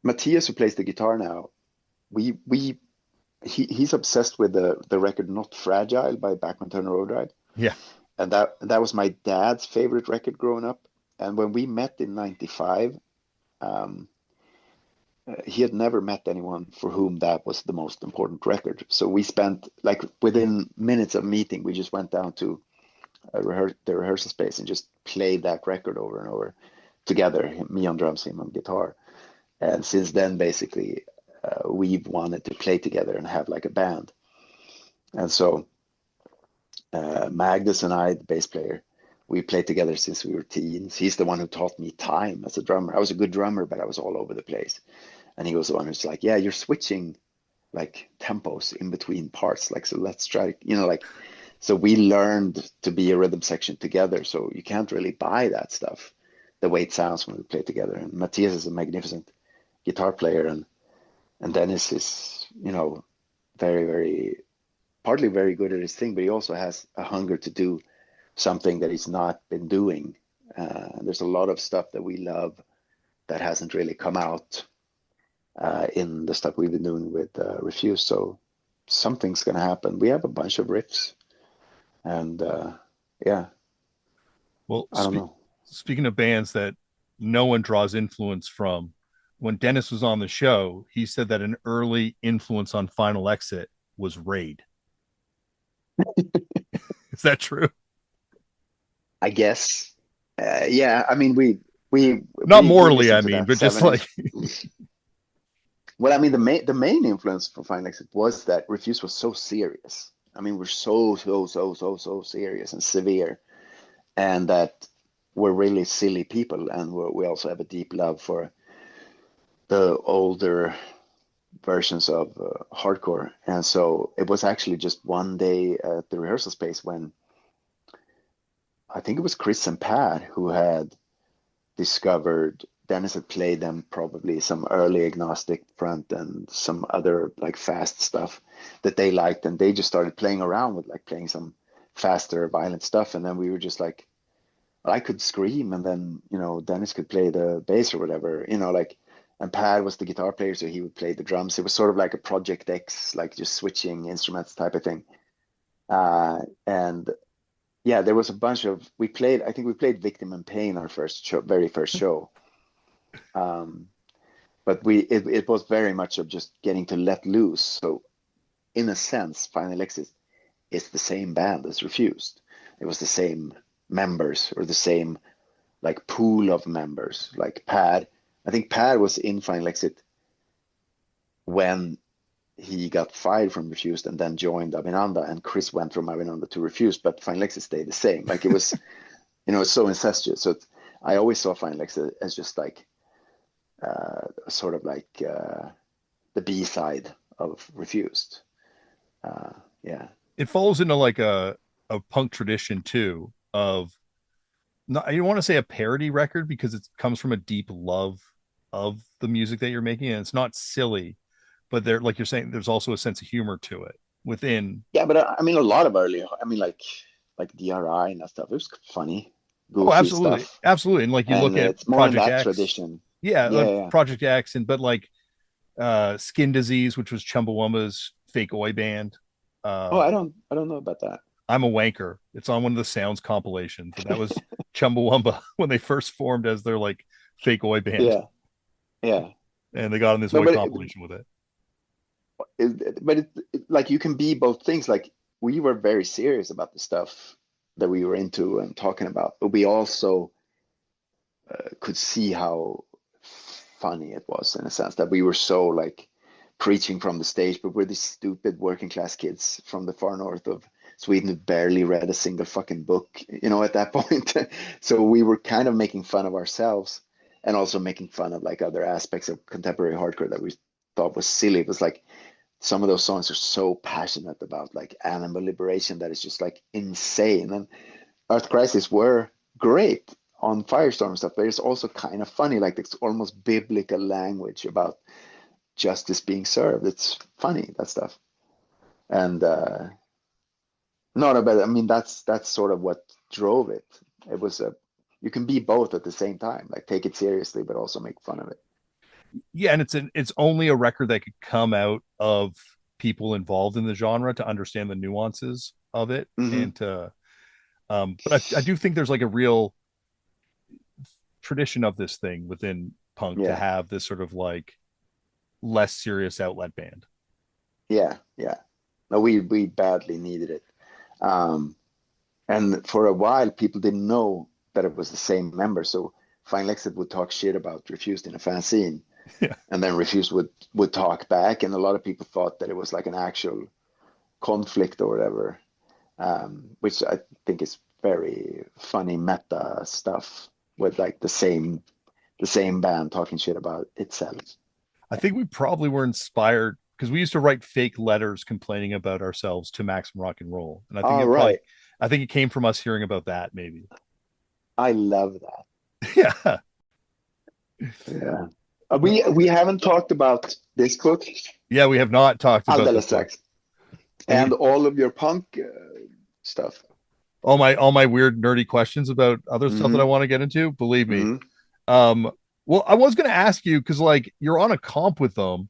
Matthias who plays the guitar now. We he's obsessed with the record "Not Fragile" by Bachman Turner Overdrive, Yeah, and that was my dad's favorite record growing up. And when we met in '95, um, he had never met anyone for whom that was the most important record. So we spent like within minutes of meeting, we just went down to the rehearsal space and just played that record over and over together, me on drums, him on guitar. And since then, basically, we've wanted to play together and have like a band. And so Magnus and I, the bass player, we played together since we were teens. He's the one who taught me time as a drummer. I was a good drummer, but I was all over the place. And he was the one who's like, "Yeah, you're switching like tempos in between parts. Like, so let's try, like." So we learned to be a rhythm section together. So you can't really buy that stuff the way it sounds when we play together. And Matthias is a magnificent guitar player, and Dennis is, very, very partly very good at his thing, but he also has a hunger to do something that he's not been doing. There's a lot of stuff that we love that hasn't really come out in the stuff we've been doing with Refuse. So something's going to happen. We have a bunch of riffs, and yeah, well, I don't know. speaking of bands that no one draws influence from, when Dennis was on the show, he said that an early influence on Final Exit was Raid. Is that true? I guess, yeah. I mean, Not we morally, listened I to mean, that but just '70s. like, Well, I mean, the main influence for Final Exit was that Refuse was so serious. I mean, we're so serious and severe, and that we're really silly people, and we also have a deep love for the older versions of hardcore. And so it was actually just one day at the rehearsal space when I think it was Chris and Pat who had discovered Dennis had played them probably some early agnostic front and some other like fast stuff that they liked, and they just started playing around with like playing some faster violent stuff, and then we were just like, I could scream, and then Dennis could play the bass or whatever, like, and Pat was the guitar player, so he would play the drums. It was sort of like a Project X, like just switching instruments type of thing. And yeah, there was a bunch of we played. I think we played Victim and Pain our first show, very first show. Um, but it was very much of just getting to let loose. So in a sense, Final Exit is the same band as Refused. it was the same members or the same like pool of members. Like Pad, I think Pad was in Final Exit when he got fired from Refused and then joined Abhinanda, and Chris went from Abhinanda to Refused, but Final Exit stayed the same. Like it was, it's so incestuous. So I always saw Final Exit as just like sort of like the B side of Refused. Uh, yeah. It falls into like a punk tradition too of not, I don't want to say a parody record because it comes from a deep love of the music that you're making, and it's not silly, but there, like you're saying, there's also a sense of humor to it within. Yeah, but I mean, a lot of early, I mean, like DRI and that stuff, it was funny, Oh, goofy absolutely, stuff. absolutely. And like you look And at it's more in Project that X, tradition. yeah, Yeah, yeah. Project X, and but like Skin Disease, which was Chumbawamba's fake oi band. Oh, Um, I don't know about that. I'm a Wanker. It's on one of the Sounds compilations, and that was Chumbawamba when they first formed as their like fake oi band, Yeah, yeah. and they got on this No, oi but compilation with it. like you can be both things. Like we were very serious about the stuff that we were into and talking about, but we also could see how funny it was in a sense that we were so like preaching from the stage, but we're these stupid working class kids from the far north of Sweden who barely read a single fucking book, at that point. So we were kind of making fun of ourselves and also making fun of like other aspects of contemporary hardcore that we thought was silly. It was like some of those songs are so passionate about like animal liberation that it's just like insane. And Earth Crisis were great on Firestorm stuff, but it's also kind of funny, like it's almost biblical language about justice being served. It's funny, that stuff. And no, no, but I mean that's sort of what drove it. It was a you can be both at the same time, like take it seriously, but also make fun of it. Yeah, and it's only a record that could come out of people involved in the genre to understand the nuances of it, Hmm. and to but I do think there's like a real tradition of this thing within punk to Yeah, have this sort of like less serious outlet band. yeah, yeah. No, we badly needed it. Um, And for a while, people didn't know that it was the same member. So Final Exit would talk shit about Refused in a fanzine, Yeah, and then Refused would talk back, and a lot of people thought that it was like an actual conflict or whatever, which I think is very funny meta stuff with like the same band talking shit about itself. I think we probably were inspired because we used to write fake letters complaining about ourselves to Maximum Rock and Roll, and All right, I think it came from us hearing about that, maybe. I love that. Yeah. Yeah, we haven't talked about this book, Yeah, we have not talked about Alldeles this book. strax, And and you, all of your punk stuff. all my weird nerdy questions about other stuff that I Hmm. want to get into, believe me. Hmm. Um, well, I was going to ask you because like you're on a comp with them.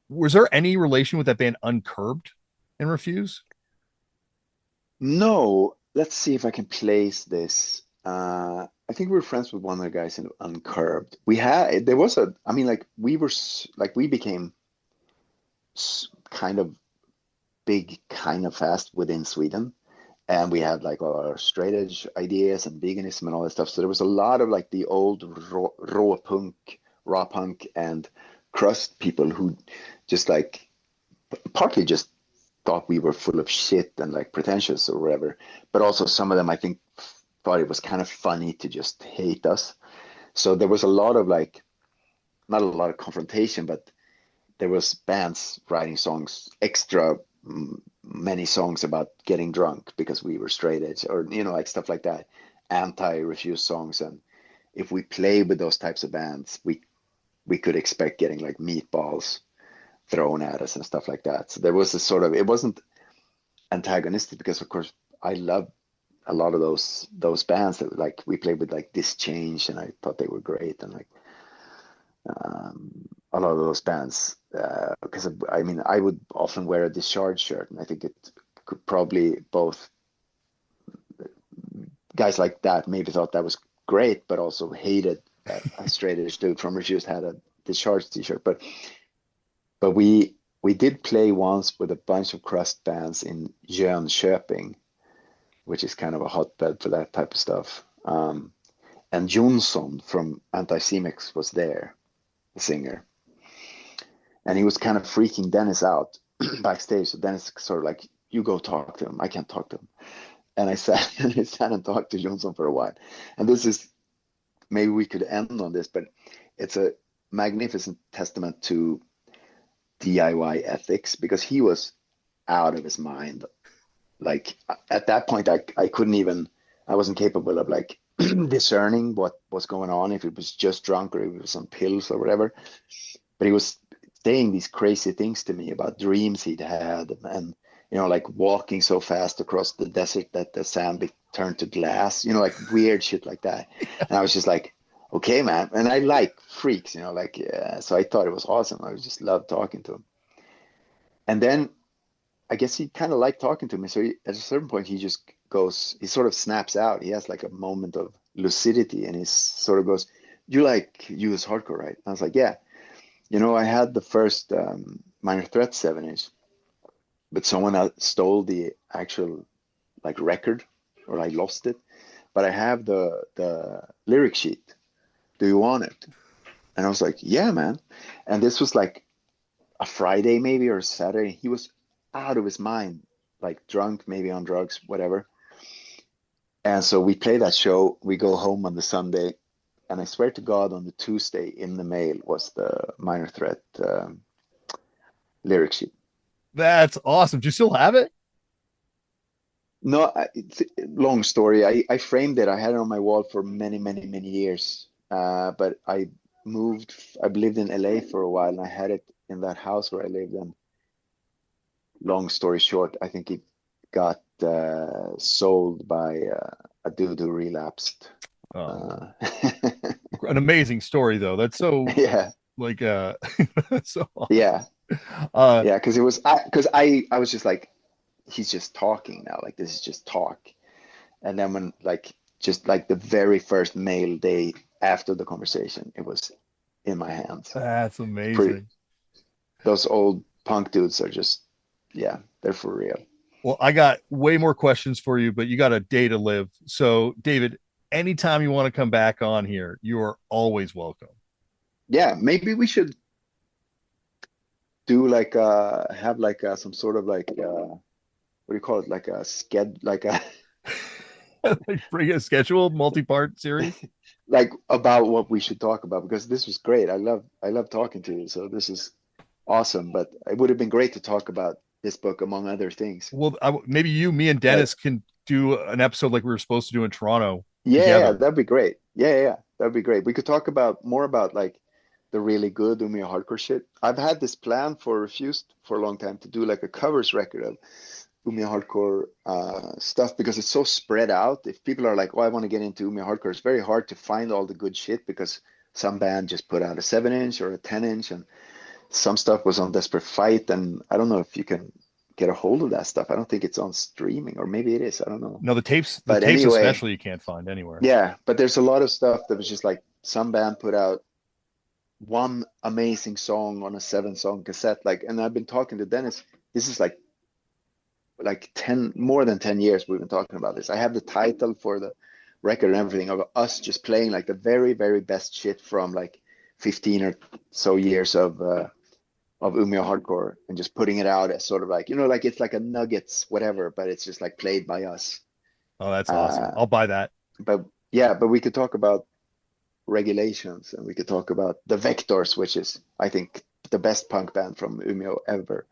Was there any relation with that band Uncurbed and Refuse? No, let's see if I can place this. I think we were friends with one of the guys in Uncurbed. There was I mean, like we were, like we became kind of big, kind of fast within Sweden. And we had like all our straight edge ideas and veganism and all that stuff. So there was a lot of like the old raw punk and crust people who just like partly just thought we were full of shit and like pretentious or whatever. But also some of them I think thought it was kind of funny to just hate us. So there was a lot of like not a lot of confrontation, but there was bands writing songs, extra many songs about getting drunk because we were straight edge, or like stuff like that, anti-refuse songs. And if we play with those types of bands, we could expect getting like meatballs thrown at us and stuff like that. So there was a sort of, it wasn't antagonistic because of course I love a lot of those bands that like we played with like Dischange and I thought they were great, and like a lot of those bands, because I mean I would often wear a Discharge shirt, and I think it could probably both guys like that maybe thought that was great, but also hated that a straight edge dude from Refused had a Discharge t-shirt. But we did play once with a bunch of crust bands in Jönköping, which is kind of a hotbed for that type of stuff. And Jonsson from Anti Cimex was there, the singer, and he was kind of freaking Dennis out backstage. So Dennis sort of like, "You go talk to him. I can't talk to him." And I sat, I sat and talked to Jonsson for a while. And this is, maybe we could end on this, but it's a magnificent testament to DIY ethics, because he was out of his mind. Like at that point, I couldn't even, I wasn't capable of like discerning what was going on, if it was just drunk or if it was on pills or whatever. But he was saying these crazy things to me about dreams he'd had, and like walking so fast across the desert that the sand turned to glass, like weird shit like that. And I was just like, okay, man. And I like freaks, like, so I thought it was awesome. I just loved talking to him. And then I guess he kind of liked talking to me. So at a certain point, he just goes, he sort of snaps out. He has like a moment of lucidity, and he sort of goes, "You like US hardcore, right?" And I was like, "Yeah." I had the first Minor Threat 7-inch, but someone else stole the actual like record, or I lost it. But I have the lyric sheet. Do you want it? And I was like, "Yeah, man." And this was like a Friday maybe, or a Saturday. He was out of his mind, like drunk, maybe on drugs, whatever. And so we play that show. We go home on the Sunday, and I swear to God, on the Tuesday in the mail was the Minor Threat lyric sheet. That's awesome. Do you still have it? No, it's a long story. I framed it. I had it on my wall for many, many, many years. But I moved. I lived in LA for a while, and I had it in that house where I lived. And long story short, I think it got sold by a dude who relapsed. Oh, Uh, an amazing story though. That's so yeah, like so awesome. yeah, Uh yeah. Because I was just like, he's just talking now. Like this is just talk. And then when like just like the very first mail day after the conversation, it was in my hands. that's Pretty. amazing. Those old punk dudes are just, yeah, they're for real. Well, I got way more questions for you, but you got a day to live. So, David, anytime you want to come back on here, you are always welcome. Yeah, maybe we should do like have like some sort of like what do you call it? Like a sked like a Like bring a scheduled multi-part series. like about what we should talk about, because this was great. I love talking to you. So this is awesome. But it would have been great to talk about this book among other things. Well, maybe you, me, and But Dennis can do an episode like we were supposed to do in Toronto yeah, together. that'd be great. Yeah, that'd be great. We could talk about more about like the really good Umeå hardcore shit. I've had this plan for Refused for a long time to do like a covers record of Umeå hardcore stuff, because it's so spread out. If people are like, "Oh, I want to get into Umeå hardcore," it's very hard to find all the good shit, because some band just put out a 7-inch or a 10-inch, and some stuff was on Desperate Fight, and I don't know if you can get a hold of that stuff. I don't think it's on streaming, or maybe it is. I don't know. No, the But tapes anyway, especially you can't find anywhere. yeah. But there's a lot of stuff that was just like some band put out one amazing song on a 7-song cassette. Like, and I've been talking to Dennis. This is like 10, more than 10 years we've been talking about this. I have the title for the record and everything, of us just playing like the very, very best shit from like 15 or so years of Umeå hardcore, and just putting it out as sort of like, like it's like a Nuggets whatever, but it's just like played by us. Oh, that's awesome. uh I'll buy that. but yeah, but we could talk about Regulations, and we could talk about the Vectors, which is, I think, the best punk band from Umeå ever.